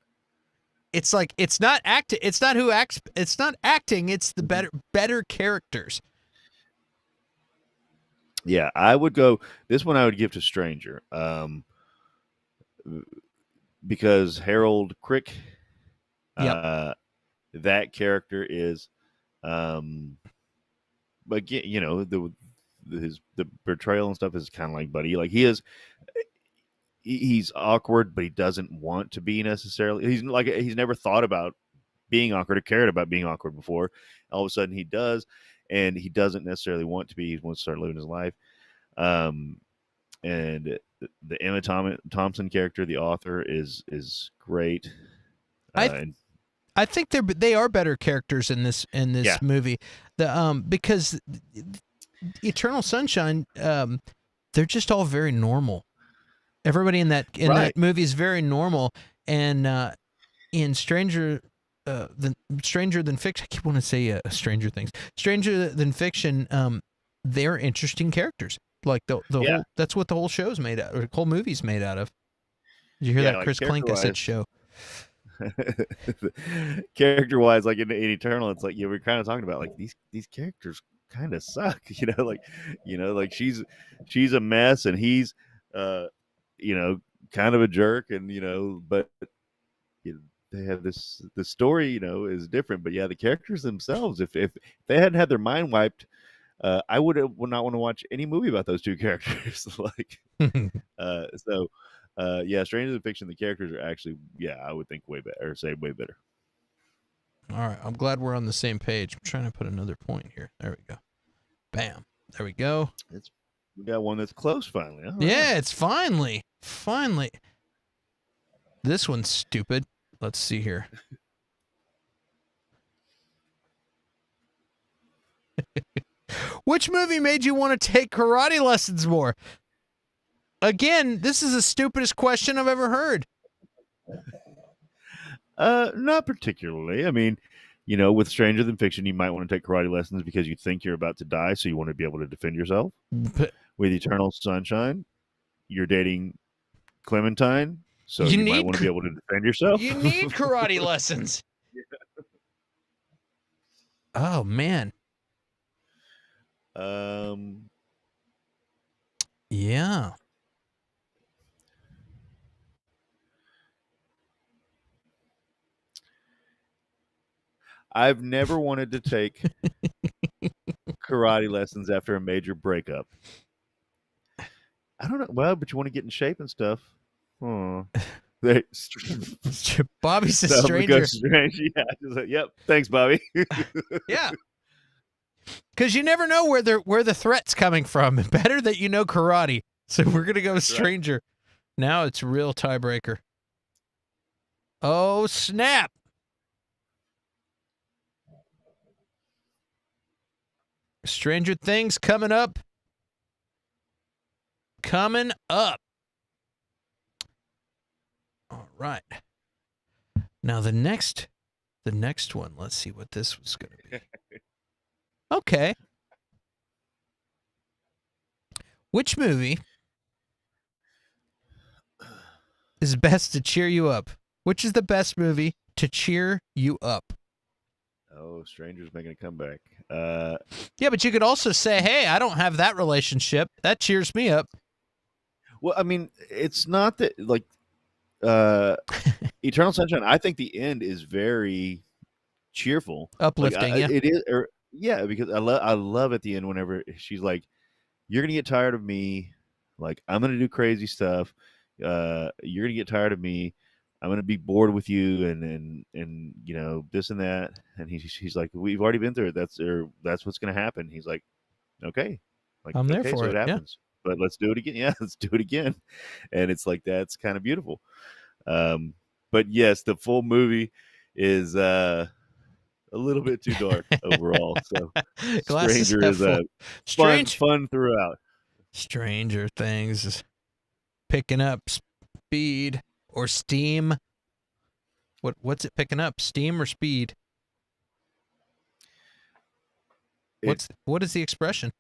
It's like it's not acting. It's not who acts. It's not acting. It's the better characters. Yeah, I would go. This one I would give to Stranger, because Harold Crick, that character is, again, the portrayal and stuff is kind of like Buddy. Like he's awkward, but he doesn't want to be necessarily. He's never thought about being awkward or cared about being awkward before. All of a sudden he does, and he doesn't necessarily want to be. He wants to start living his life. And the Emma Thompson character, the author, is great. I think they are better characters in this movie. Because Eternal Sunshine, they're just all very normal. Everybody in that movie is very normal, and in Stranger Than Fiction, I keep wanting to say Stranger Things. Stranger Than Fiction, they're interesting characters. Like the whole, that's what the whole show's made out, or the whole movie's made out of. Did you hear that, like Chris Klink? I said show. Character wise, like in Eternal, it's like we're kind of talking about like these characters kind of suck. Like she's a mess, and he's kind of a jerk, and but they have this, the story is different. But yeah, the characters themselves, if they hadn't had their mind wiped, I would not want to watch any movie about those two characters. Yeah, Stranger Than Fiction, the characters are actually, I would think way better, or say way better. All right, I'm glad we're on the same page. I'm trying to put another point here. There we go. Bam. There we go. We got one that's close finally. Yeah, it's finally. This one's stupid. Let's see here. Which movie made you want to take karate lessons more? Again, this is the stupidest question I've ever heard. Not particularly. I mean, with Stranger Than Fiction, you might want to take karate lessons because you think you're about to die, so you want to be able to defend yourself. With Eternal Sunshine, you're dating Clementine, so you might want to be able to defend yourself. You need karate lessons. Oh, man. Yeah. I've never wanted to take karate lessons after a major breakup. I don't know. Well, but you want to get in shape and stuff. Oh. Bobby's a stranger. Yeah. Yep. Thanks, Bobby. Yeah. Because you never know where the threat's coming from. Better that you know karate. So we're gonna go stranger. Right. Now it's real tiebreaker. Oh snap! Stranger Things coming up. All right. Now the next one. Let's see what this was going to be. Okay. Which movie is best to cheer you up? Which is the best movie to cheer you up? Oh, Stranger's making a comeback. Yeah, but you could also say, hey, I don't have that relationship. That cheers me up. Well, I mean, it's not that, like, uh, Eternal Sunshine, I think the end is very cheerful. Like Uplifting, yeah. it is, or yeah, because I love at the end whenever she's like, "You're gonna get tired of me. Like I'm gonna do crazy stuff. You're gonna get tired of me. I'm gonna be bored with you, and this and that." And he's like, "We've already been through it. That's what's gonna happen." He's like, "Okay, like I'm there okay, for so it. it Yeah. happens." But let's do it again. Yeah, let's do it again. And it's like that's kind of beautiful. Um, but yes, the full movie is a little bit too dark overall. So Glasses Stranger half is full. a Strange. fun throughout. Stranger Things is picking up speed or steam. What's it picking up? Steam or speed? What is the expression?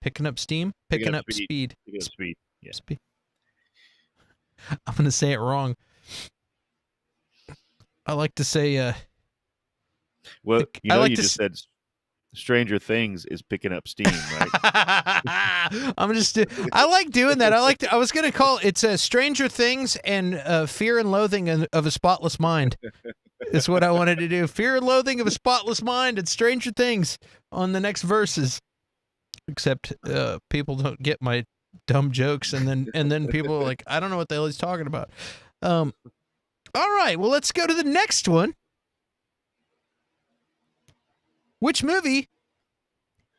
Picking up steam? Picking Picking up up speed. speed. Picking up speed. Yeah. Speed. I'm gonna say it wrong. I like to say Well, I like you to just said Stranger Things is picking up steam, right? I'm just I like doing that. I was going to call it's Stranger Things and Fear and Loathing of a Spotless Mind. Is what I wanted to do. Fear and Loathing of a Spotless Mind and Stranger Things on the next verses. Except people don't get my dumb jokes, and then people are like, I don't know what the hell he's talking about. All right, well, let's go to the next one. Which movie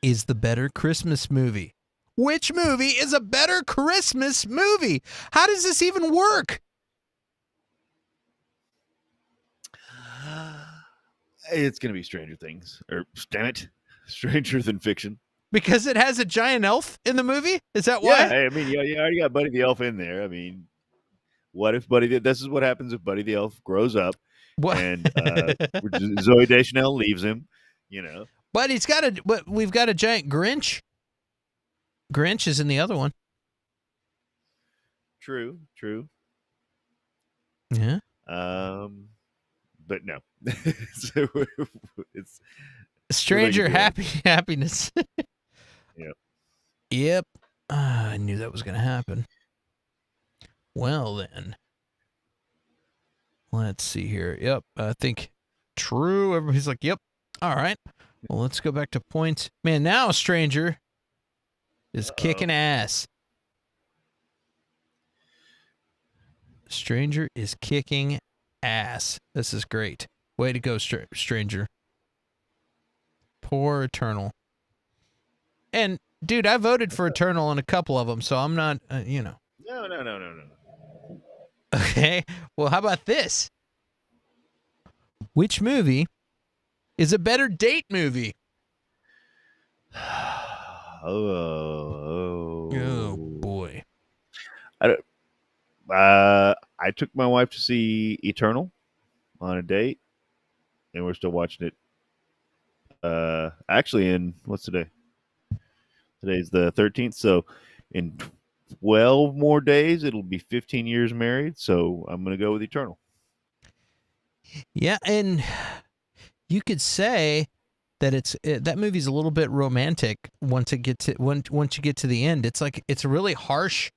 is the better Christmas movie? Which movie is a better Christmas movie? How does this even work? It's gonna be Stranger Things, or damn it, Stranger Than Fiction. Because it has a giant elf in the movie? Is that why? Yeah, I mean, you already got Buddy the Elf in there. I mean, what if this is what happens if Buddy the Elf grows up What? and Zoe Deschanel leaves him? You know, But we've got a giant Grinch. Grinch is in the other one. true. Yeah. But no, so it's Stranger happiness. yeah. Yep. I knew that was going to happen. Well, then. Let's see here. Yep. I think true. Everybody's like, yep. All right. Well, let's go back to points. Man, now Stranger is kicking ass. Stranger is kicking ass. This is great. Way to go, Stranger. Poor Eternal. And, dude, I voted for Eternal on a couple of them, so I'm not, No. Okay. Well, how about this? Which movie is a better date movie? Oh boy. I took my wife to see Eternal on a date, and we're still watching it. Actually, in what's today? Today's the 13th, so in 12 more days, it'll be 15 years married. So I'm gonna go with Eternal. Yeah, and you could say that that movie's a little bit romantic once you get to the end. It's like it's a really harsh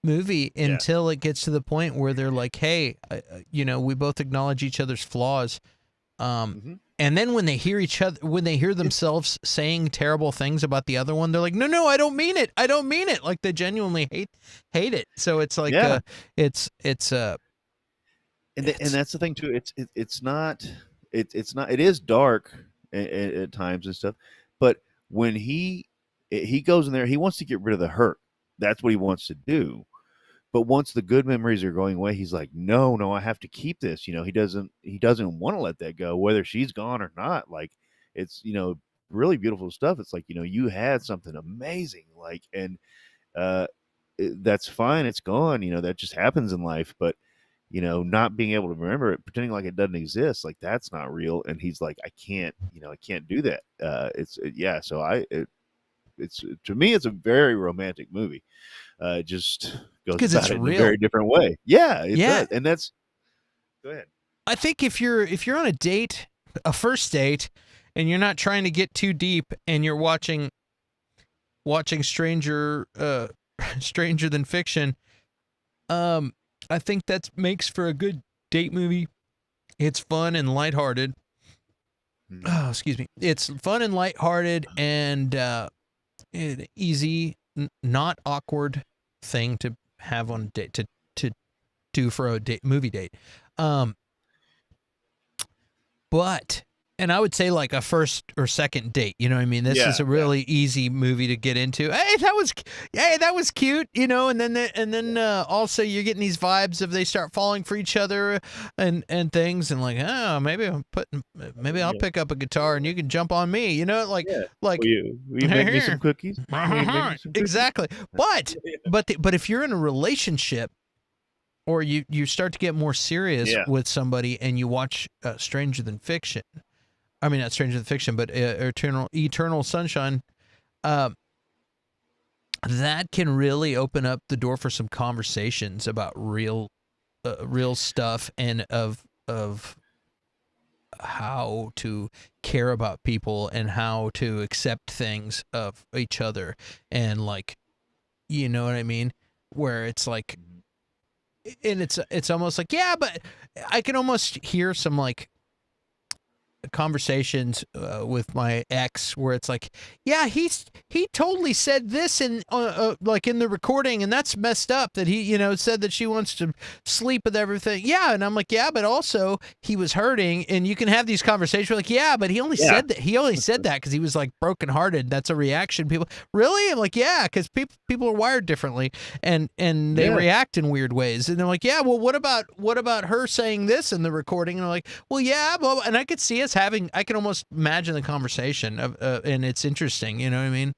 movie until it gets to the point where they're like, hey, we both acknowledge each other's flaws. And then when they hear themselves saying terrible things about the other one, they're like, no, I don't mean it. Like they genuinely hate it. So it's like, and that's the thing too. It's not, it is dark at times and stuff, but when he goes in there, he wants to get rid of the hurt. That's what he wants to do. But once the good memories are going away, he's like, no, I have to keep this. He doesn't want to let that go, whether she's gone or not. Like it's, really beautiful stuff. It's like, you had something amazing, like, and that's fine. It's gone. That just happens in life. But, not being able to remember it, pretending like it doesn't exist, like that's not real. And he's like, I can't do that. It's to me, it's a very romantic movie. Just goes about it in a very different way. Yeah, it does. And that's, go ahead. I think if you're on a date, a first date, and you're not trying to get too deep, and you're watching Stranger Than Fiction, I think that makes for a good date movie. It's fun and lighthearted. Oh, excuse me. It's fun and lighthearted and easy, not awkward thing to have on a date to do for a movie date. But and I would say like a first or second date. You know what I mean? This is a really easy movie to get into. Hey, that was cute. You know, and then also you're getting these vibes of they start falling for each other and things and like maybe I'll pick up a guitar and you can jump on me. You know, like will you make me some cookies? Exactly. But if you're in a relationship, or you start to get more serious with somebody and you watch Stranger Than Fiction. I mean, not Stranger Than Fiction, but Eternal Sunshine. That can really open up the door for some conversations about real stuff and of how to care about people and how to accept things of each other. And like, you know what I mean? Where it's like, and it's almost like, but I can almost hear some like conversations with my ex where it's like, he totally said this in like in the recording, and that's messed up that he said that she wants to sleep with everything. And I'm like, but also he was hurting, and you can have these conversations like, but he only said that because he was like brokenhearted. That's a reaction. People really? I'm like, because people are wired differently and they react in weird ways. And they're like, well, what about her saying this in the recording? And I'm like, well, blah, and I could see us having, I can almost imagine the conversation of, and it's interesting, you know what I mean?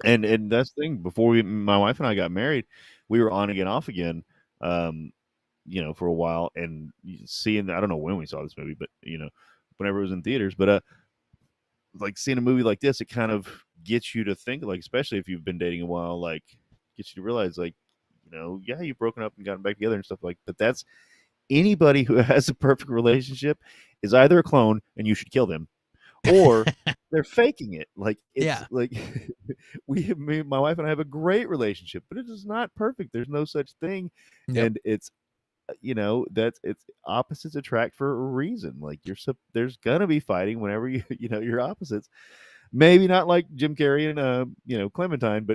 And that's the thing. Before my wife and I got married, we were on again, off again, for a while, and seeing, I don't know when we saw this movie, but whenever it was in theaters, but like seeing a movie like this, it kind of gets you to think, like, especially if you've been dating a while, like gets you to realize, like, you've broken up and gotten back together and stuff like. But that's anybody who has a perfect relationship is either a clone and you should kill them, or they're faking it. Like, it's like my wife and I have a great relationship, but it is not perfect. There's no such thing. And it's, it's opposites attract for a reason. Like, there's gonna be fighting whenever you're opposites. Maybe not like Jim Carrey and Clementine,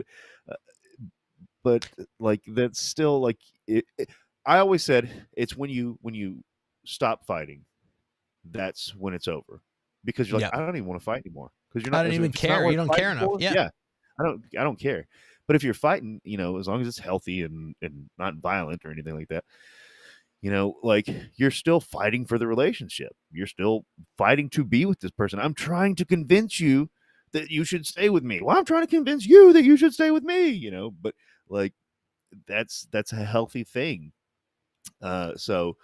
but like that's still like I always said it's when you stop fighting, that's when it's over, because you're like, I don't even want to fight anymore, because you're not. I don't even care. You don't care enough. I don't care. But if you're fighting, as long as it's healthy and not violent or anything like that, like, you're still fighting for the relationship. You're still fighting to be with this person. I'm trying to convince you that you should stay with me. Well, I'm trying to convince you that you should stay with me. But like, that's a healthy thing. So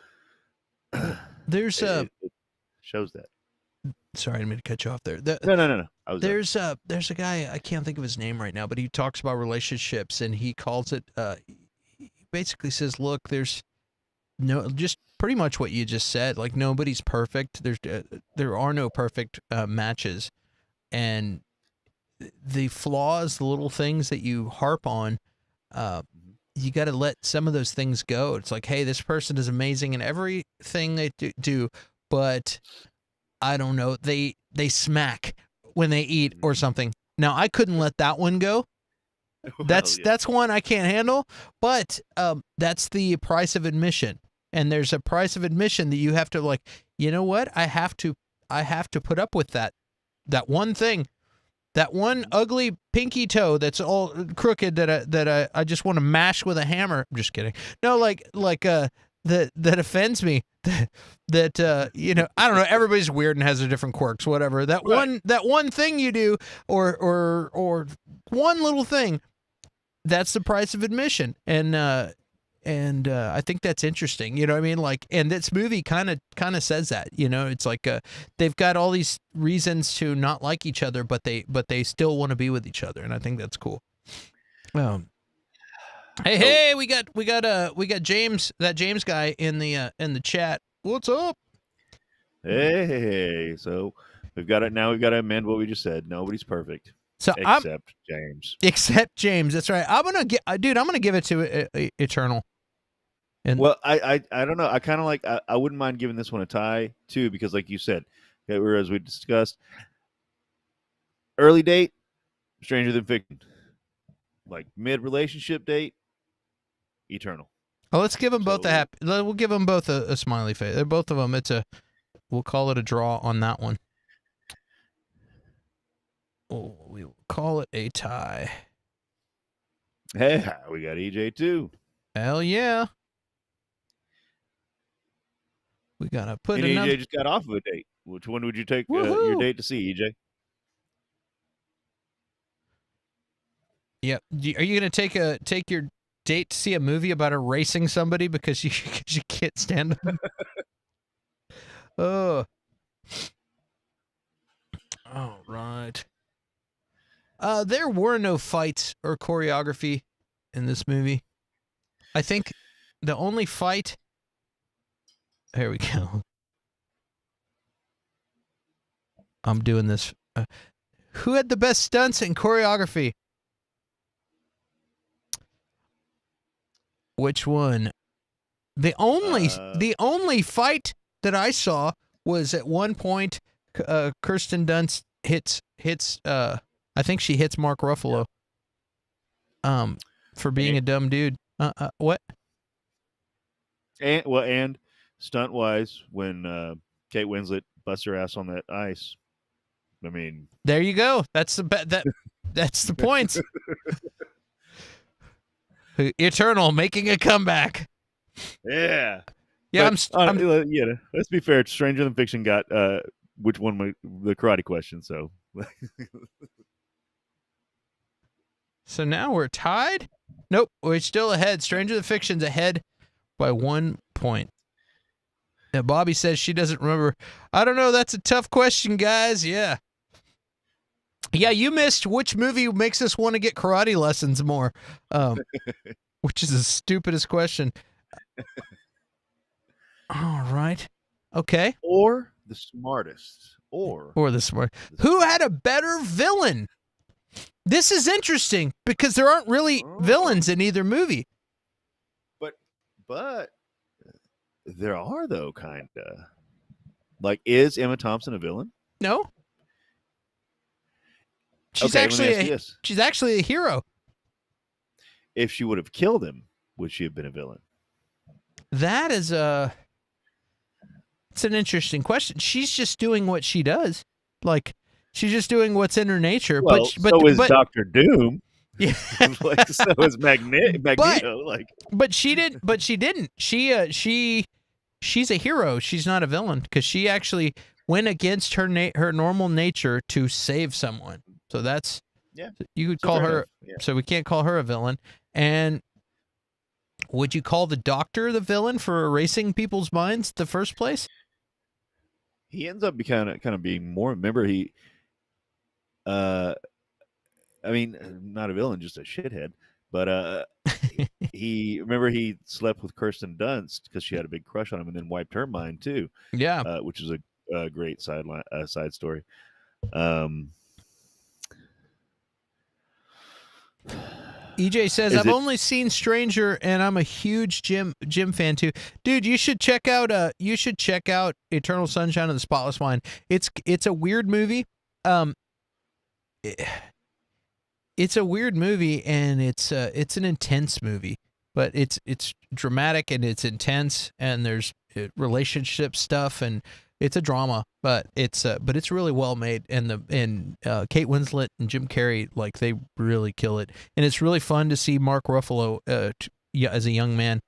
there's it shows that. Sorry, I didn't mean to cut you off there. No. There's a guy, I can't think of his name right now, but he talks about relationships, and he calls it. He basically says, look, there's just pretty much what you just said. Like, nobody's perfect. There are no perfect matches, and the flaws, the little things that you harp on, you got to let some of those things go. It's like, hey, this person is amazing in everything they do, but I don't know, they smack when they eat or something. Now, I couldn't let that one go. That's one I can't handle, but that's the price of admission. And there's a price of admission that you have to, like, you know what? I have to put up with that one thing. That one ugly pinky toe that's all crooked that I just want to mash with a hammer. I'm just kidding. No, that offends me. That I don't know. Everybody's weird and has their different quirks. Whatever. That one thing you do, or one little thing, that's the price of admission. And I think that's interesting. You know what I mean? Like, and this movie kind of says that. It's like they've got all these reasons to not like each other, but they still want to be with each other, and I think that's cool. Hey, we got James, that James guy in the chat. What's up? Hey, so we've got to amend what we just said. Nobody's perfect. So James. Except James. That's right. I'm gonna give it to Eternal. And Well, I don't know. I kind of like. I wouldn't mind giving this one a tie too, because like you said, as we discussed, early date, Stranger Than Fiction. Like mid relationship date, Eternal. let's give them both a So happy. We'll give them both a smiley face. They're both of them. We'll call it a draw on that one. We will call it a tie. hey, we got EJ too. Hell yeah. We gotta put And another. EJ just got off of a date. Which one would you take your Woohoo! date to see, EJ? Yep. Are you gonna take your date to see a movie about erasing somebody because you can't stand them? Oh. All right. There were no fights or choreography in this movie. I think the only fight. Here we go. I'm doing this. Who had the best stunts and choreography? Which one? The only fight that I saw was at one point. Kirsten Dunst hits. I think she hits Mark Ruffalo. For being a dumb dude. What? And stunt wise, when Kate Winslet busts her ass on that ice. I mean, there you go. That's the points. Eternal making a comeback. Yeah. Yeah, but, let's be fair. Stranger Than Fiction got which one the karate question. So so now we're tied. Nope, we're still ahead. Stranger Than Fiction's ahead by 1 point. Now Bobby says she doesn't remember. I don't know. That's a tough question, guys. Yeah. Yeah, you missed which movie makes us want to get karate lessons more, which is the stupidest question. All right. Okay. Or the smartest. Or the smart. Who had a better villain? This is interesting because there aren't really villains in either movie. But there are, though, kind of. Like, is Emma Thompson a villain? No. She's okay, actually a hero. If she would have killed him, would she have been a villain? That is it's an interesting question. She's just doing what she does. Like she's just doing what's in her nature. Well, so is Dr. Doom. Yeah. Like so is Magneto. But she didn't. She's a hero. She's not a villain because she actually went against her normal nature to save someone. So that's you could call her. Yeah. So we can't call her a villain. And would you call the doctor the villain for erasing people's minds in the first place? He ends up kind of being more. Remember, I mean, not a villain, just a shithead. But he slept with Kirsten Dunst because she had a big crush on him, and then wiped her mind too. Yeah, which is a great side story. EJ says, I've only seen Stranger, and I'm a huge Jim fan too. Dude, you should check out Eternal Sunshine of the Spotless Mind. It's a weird movie. It's a weird movie, and it's an intense movie, but it's dramatic and it's intense, and there's relationship stuff, and it's a drama, but it's really well made, and Kate Winslet and Jim Carrey, like, they really kill it, and it's really fun to see Mark Ruffalo as a young man.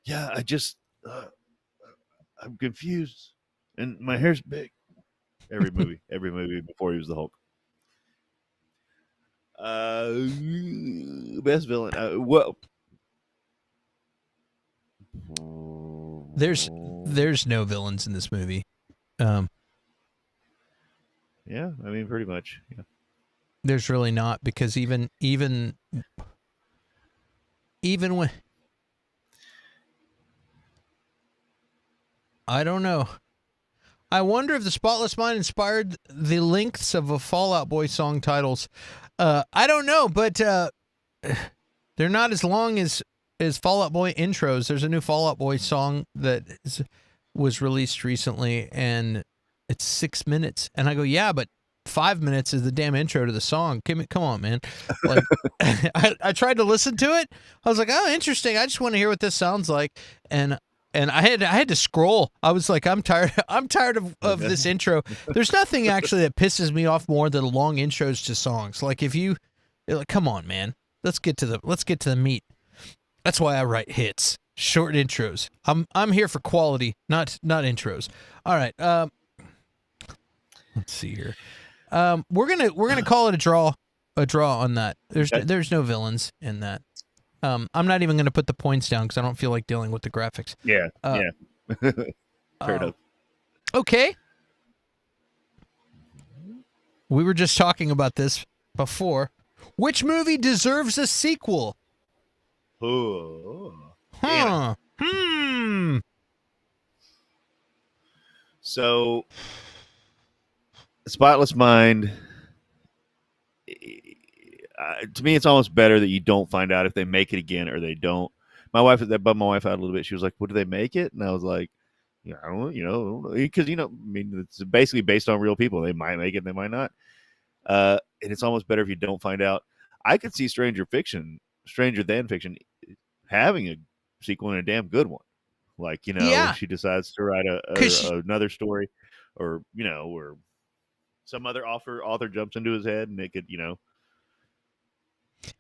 Yeah, I'm confused, and my hair's big. Every movie before he was the Hulk. Best villain. There's no villains in this movie. Yeah, I mean, pretty much. Yeah. There's really not, because even when, I don't know. I wonder if the Spotless Mind inspired the lengths of a Fall Out Boy song titles. I don't know, but the They're not as long as Fall Out Boy intros. There's a new Fall Out Boy song that was released recently, and it's 6 minutes. And I go, yeah, but 5 minutes is the damn intro to the song. Come on, man. Like, I tried to listen to it. I was like, oh, interesting. I just want to hear what this sounds like. And I had to scroll. I was like, I'm tired of this intro. There's nothing actually that pisses me off more than long intros to songs. Like you're like, come on, man. Let's get to the meat. That's why I write hits, short intros. I'm here for quality, not intros. All right. Let's see here. We're gonna call it a draw on that. There's no villains in that. I'm not even gonna put the points down because I don't feel like dealing with the graphics. Yeah. Fair enough. Okay. We were just talking about this before. Which movie deserves a sequel? Oh. Huh. So, Spotless Mind. To me, it's almost better that you don't find out if they make it again or they don't. That bummed my wife out a little bit. She was like, "Well, do they make it?" And I was like, "Yeah, I don't know, because I mean, it's basically based on real people. They might make it, they might not. And it's almost better if you don't find out. I could see Stranger Than Fiction, having a sequel and a damn good one. Like, Yeah. she decides to write another story, or or some other author jumps into his head and they could,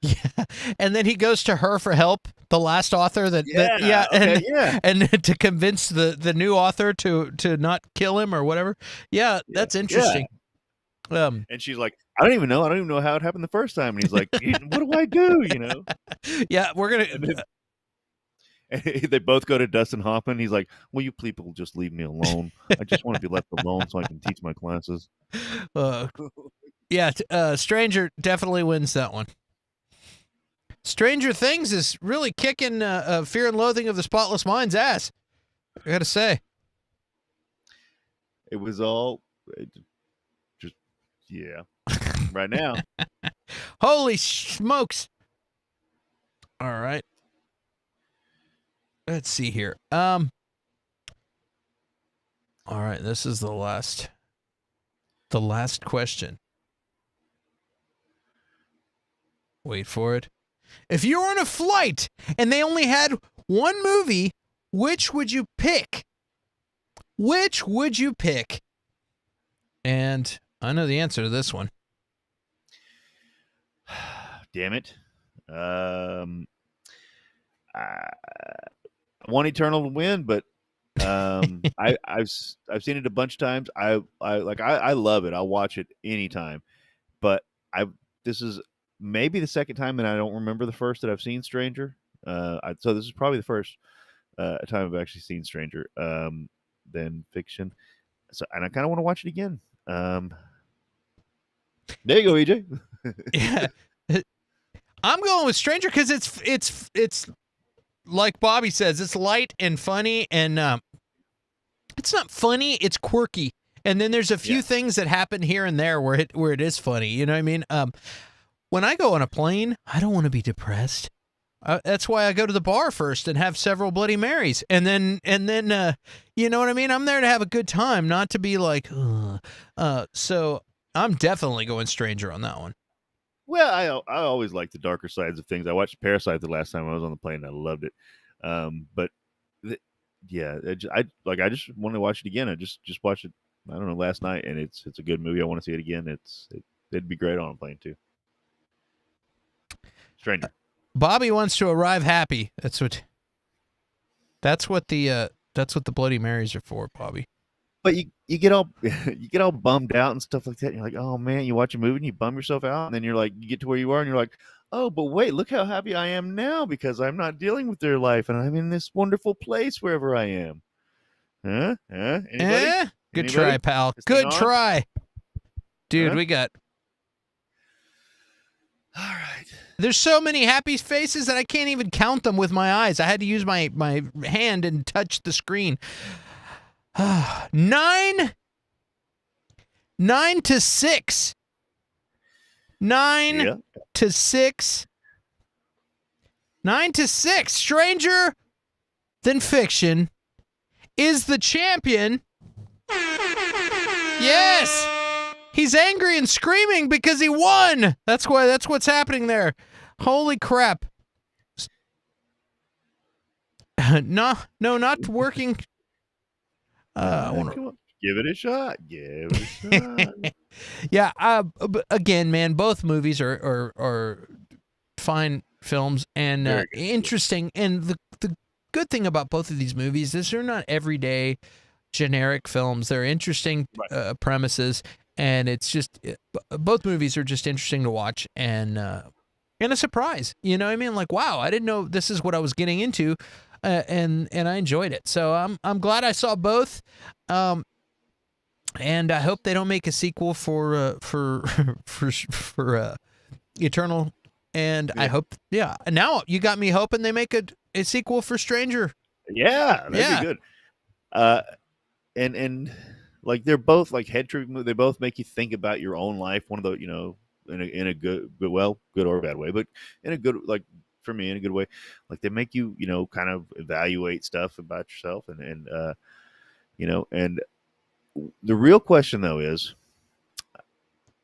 Yeah, and then he goes to her for help. The last author and to convince the new author to not kill him or whatever. Yeah, that's interesting. Yeah. And she's like, I don't even know how it happened the first time. And he's like, what do I do? Yeah, we're gonna. And they both go to Dustin Hoffman. He's like, will you people just leave me alone? I just want to be left alone so I can teach my classes. Stranger definitely wins that one. Stranger Things is really kicking Fear and Loathing of the Spotless Mind's ass. I gotta say. It was all just, yeah. Right now. Holy smokes. All right. Let's see here. All right, this is the last question. Wait for it. If you were on a flight and they only had one movie, which would you pick? Which would you pick? And I know the answer to this one. Damn it. I want Eternal to win, but I've seen it a bunch of times. I love it. I'll watch it anytime. But this is maybe the second time, and I don't remember the first that I've seen Stranger. So this is probably the first time I've actually seen Stranger than Fiction. So, and I kind of want to watch it again. There you go, EJ. Yeah, I'm going with Stranger because it's like Bobby says, it's light and funny, and it's not funny, it's quirky. And then there's a few things that happen here and there where it is funny. You know what I mean? When I go on a plane, I don't want to be depressed. That's why I go to the bar first and have several Bloody Marys, and then you know what I mean? I'm there to have a good time, not to be like, so I'm definitely going Stranger on that one. Well, I always like the darker sides of things. I watched Parasite the last time I was on the plane. And I loved it. But I just want to watch it again. I just watched it, I don't know, last night, and it's a good movie. I want to see it again. It'd be great on a plane too. Stranger. Bobby wants to arrive happy. That's what the Bloody Marys are for, Bobby. But you get all bummed out and stuff like that. And you're like, oh man, you watch a movie and you bum yourself out, and then you're like, you get to where you are and you're like, oh, but wait, look how happy I am now because I'm not dealing with their life and I'm in this wonderful place wherever I am. Huh? Anybody? Good try, pal. Good try. Dude, we got. All right. There's so many happy faces that I can't even count them with my eyes. I had to use my hand and touch the screen. 9 to 6. 9 to 6. 9-6. Stranger Than Fiction is the champion. Yes. He's angry and screaming because he won. That's what's happening there. Holy crap. No, not working. I want Come on. Give it a shot. Give it a shot. Yeah. Again, man, both movies are fine films and interesting. And the good thing about both of these movies is they're not everyday generic films. They're interesting premises, and it's just both movies are just interesting to watch and a surprise. You know what I mean? Like, wow, I didn't know this is what I was getting into. And I enjoyed it, so I'm glad I saw both, and I hope they don't make a sequel for Eternal, and I hope now you got me hoping they make a sequel for Stranger. Yeah, that'd be good. And like they're both like head tripping movies. They both make you think about your own life. One of the in a good or bad way, but in a good for me in a good way. Like they make you kind of evaluate stuff about yourself and the real question though is,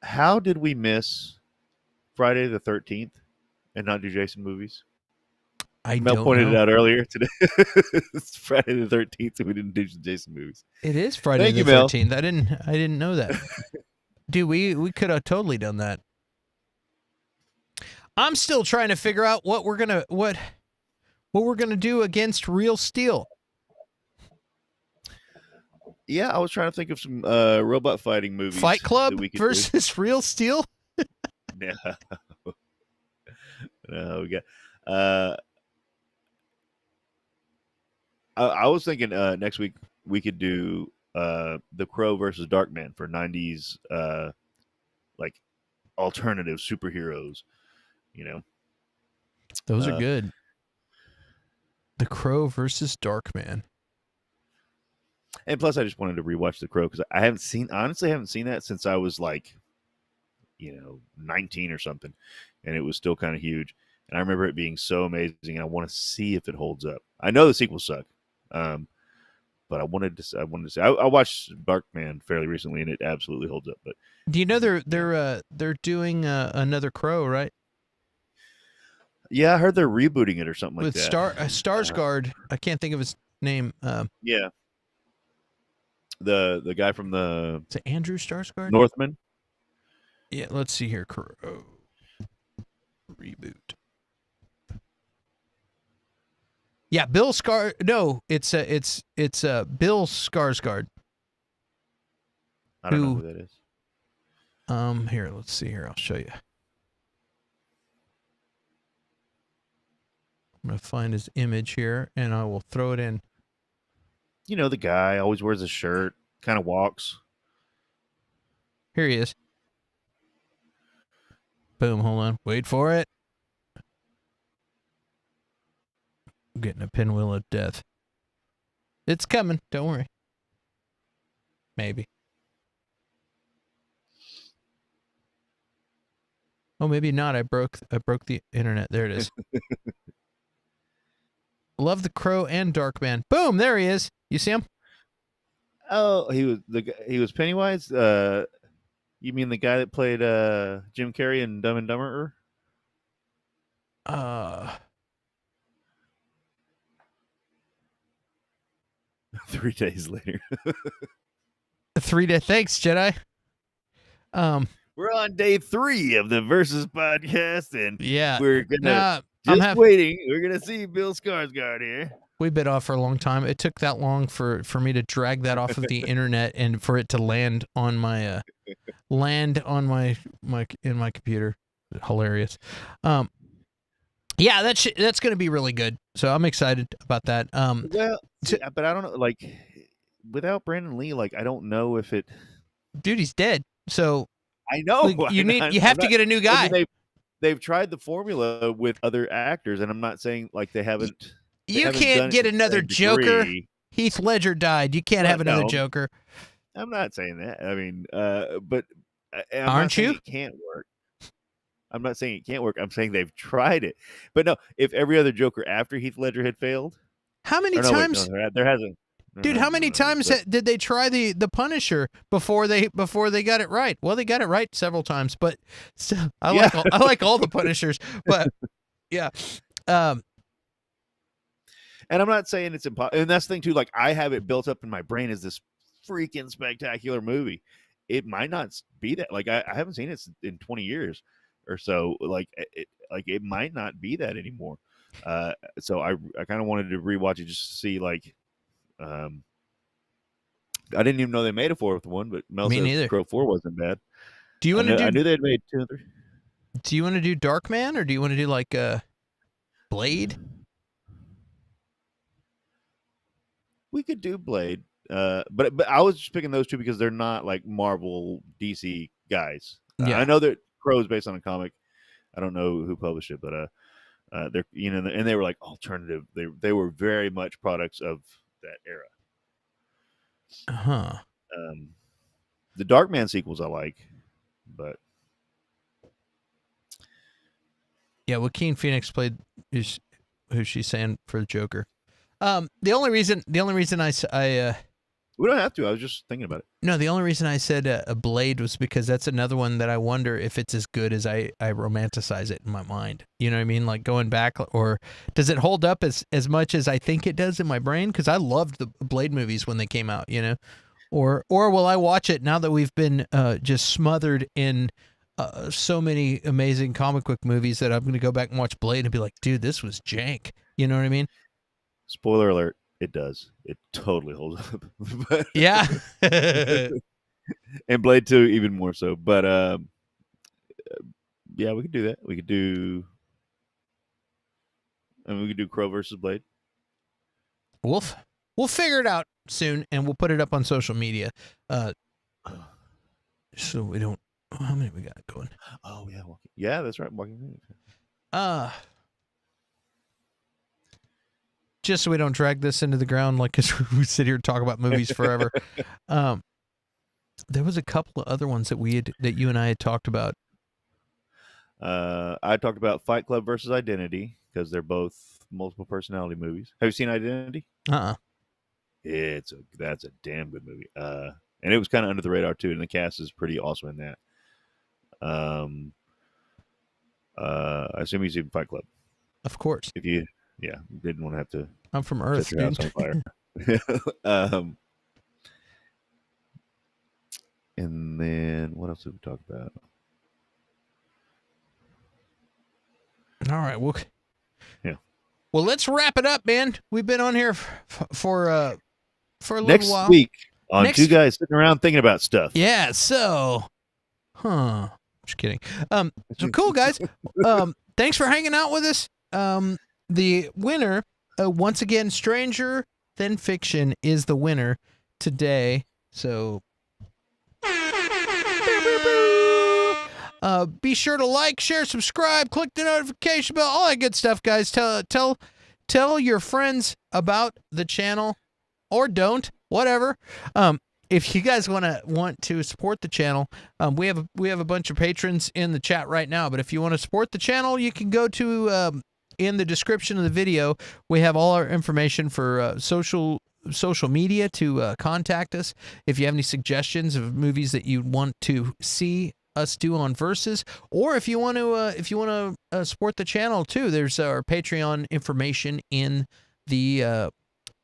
how did we miss Friday the 13th and not do Jason movies? Mel pointed it out earlier today. It's Friday the 13th, and we didn't do Jason movies. It is Friday the 13th. I didn't know that. Dude, we could have totally done that. I'm still trying to figure out what we're gonna do against Real Steel. Yeah, I was trying to think of some robot fighting movies. Fight Club versus Real Steel. No, we got. I was thinking next week we could do The Crow versus Darkman for 90s like alternative superheroes. Those are good. The Crow versus Darkman. And plus, I just wanted to rewatch The Crow because I haven't seen that since I was 19 or something, and it was still kind of huge. And I remember it being so amazing, and I want to see if it holds up. I know the sequels suck, but I wanted to see. I watched Darkman fairly recently, and it absolutely holds up. But do you know they're doing another Crow, right? Yeah, I heard they're rebooting it or something like that. With Skarsgård. I can't think of his name. Yeah. The guy from the... Is it Andrew Skarsgård? Northman? Yeah, let's see here. Reboot. Yeah, Bill Skar... No, it's Bill Skarsgård. I don't know who that is. Here, let's see here. I'll show you. I'm going to find his image here, and I will throw it in. The guy always wears a shirt, kind of walks. Here he is. Boom, hold on. Wait for it. I'm getting a pinwheel of death. It's coming. Don't worry. Maybe. Oh, maybe not. I broke the internet. There it is. Love The Crow and Darkman. Boom, there he is. You see him? Oh, he was Pennywise. You mean the guy that played Jim Carrey in Dumb and Dumber? 3 days later. 3 days. Thanks, Jedi. We're on day 3 of the Versus podcast, and we're gonna waiting. We're gonna see Bill Skarsgård here. We've been off for a long time. It took that long for me to drag that off of the internet and for it to land on my in my computer. Hilarious. Yeah, that's going to be really good. So I'm excited about that. But I don't know, like without Brandon Lee, like I don't know if it. Dude, he's dead. So I know like, you have to get a new guy. I mean, they've tried the formula with other actors, and I'm not saying like they haven't. You can't get another Joker. Heath Ledger died. You can't have another Joker. I'm not saying that. I mean, but aren't you? It can't work. I'm not saying it can't work. I'm saying they've tried it. But no, if every other Joker after Heath Ledger had failed, How many or no, wait, no, times, there hasn't. dude? How many times did they try the Punisher before they got it right? Well, they got it right several times, but still, I like all the Punishers, but yeah. And I'm not saying it's impossible. And that's the thing too. Like I have it built up in my brain as this freaking spectacular movie. It might not be that. Like I haven't seen it in 20 years or so. Like it might not be that anymore. So I kind of wanted to rewatch it just to see like. I didn't even know they made a fourth one, but Mel Me says neither. Crow 4 wasn't bad. Do you want to do? I knew they'd made 2 and 3. Do you want to do Darkman or do you want to do like Blade? We could do Blade, but I was just picking those two because they're not like Marvel, DC guys. Yeah. I know that Crow is based on a comic. I don't know who published it, but they're and they were like alternative. They were very much products of that era. Huh. The Darkman sequels I like, but yeah, Joaquin Phoenix played who she's saying for the Joker. The only reason I we don't have to. I was just thinking about it. No, the only reason I said a Blade was because that's another one that I wonder if it's as good as I romanticize it in my mind. You know what I mean? Like going back, or does it hold up as much as I think it does in my brain? Because I loved the Blade movies when they came out, you know? Or will I watch it now that we've been just smothered in so many amazing comic book movies that I'm going to go back and watch Blade and be like, dude, this was jank. You know what I mean? Spoiler alert. It does. It totally holds up. But, yeah. And Blade 2 even more so. But yeah, we could do that. We could do Crow versus Blade. We'll figure it out soon and we'll put it up on social media. So we don't how many we got going? Oh yeah. Yeah, that's right. Walking. Just so we don't drag this into the ground, like, cause we sit here and talk about movies forever. There was a couple of other ones that you and I had talked about. I talked about Fight Club versus Identity because they're both multiple personality movies. Have you seen Identity? That's a damn good movie. And it was kind of under the radar too, and the cast is pretty awesome in that. I assume you've seen Fight Club. Of course. If you didn't want to have to. I'm from Earth, set your house on fire. And then what else did we talk about? All right. Well, let's wrap it up, man. We've been on here for a little next while. Next week on Two Guys Sitting Around Thinking About Stuff. Yeah. So, just kidding. So cool, guys. Thanks for hanging out with us. The winner, once again, Stranger Than Fiction is the winner today. So. Be sure to like, share, subscribe, click the notification bell, all that good stuff, guys. Tell your friends about the channel, or don't, whatever. If you guys want to support the channel, we have a bunch of patrons in the chat right now. But if you want to support the channel, you can go to in the description of the video. We have all our information for social media to contact us. If you have any suggestions of movies that you want to see us do on Versus, or if you want to support the channel too, there's our Patreon information in the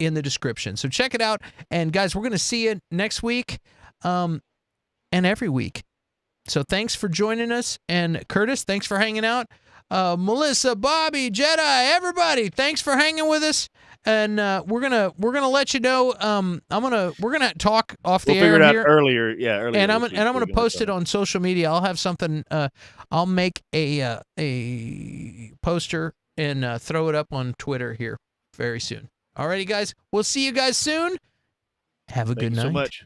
description. So check it out. And guys, we're going to see you next week and every week. So thanks for joining us. And Curtis, thanks for hanging out. Melissa, Bobby, Jedi, everybody, thanks for hanging with us. And we're gonna let you know. We're gonna talk off the air here. Earlier. And I'm gonna post it on social media. I'll have something. I'll make a poster and throw it up on Twitter here very soon. Alrighty, guys. We'll see you guys soon. Have a good night. Thank you so much.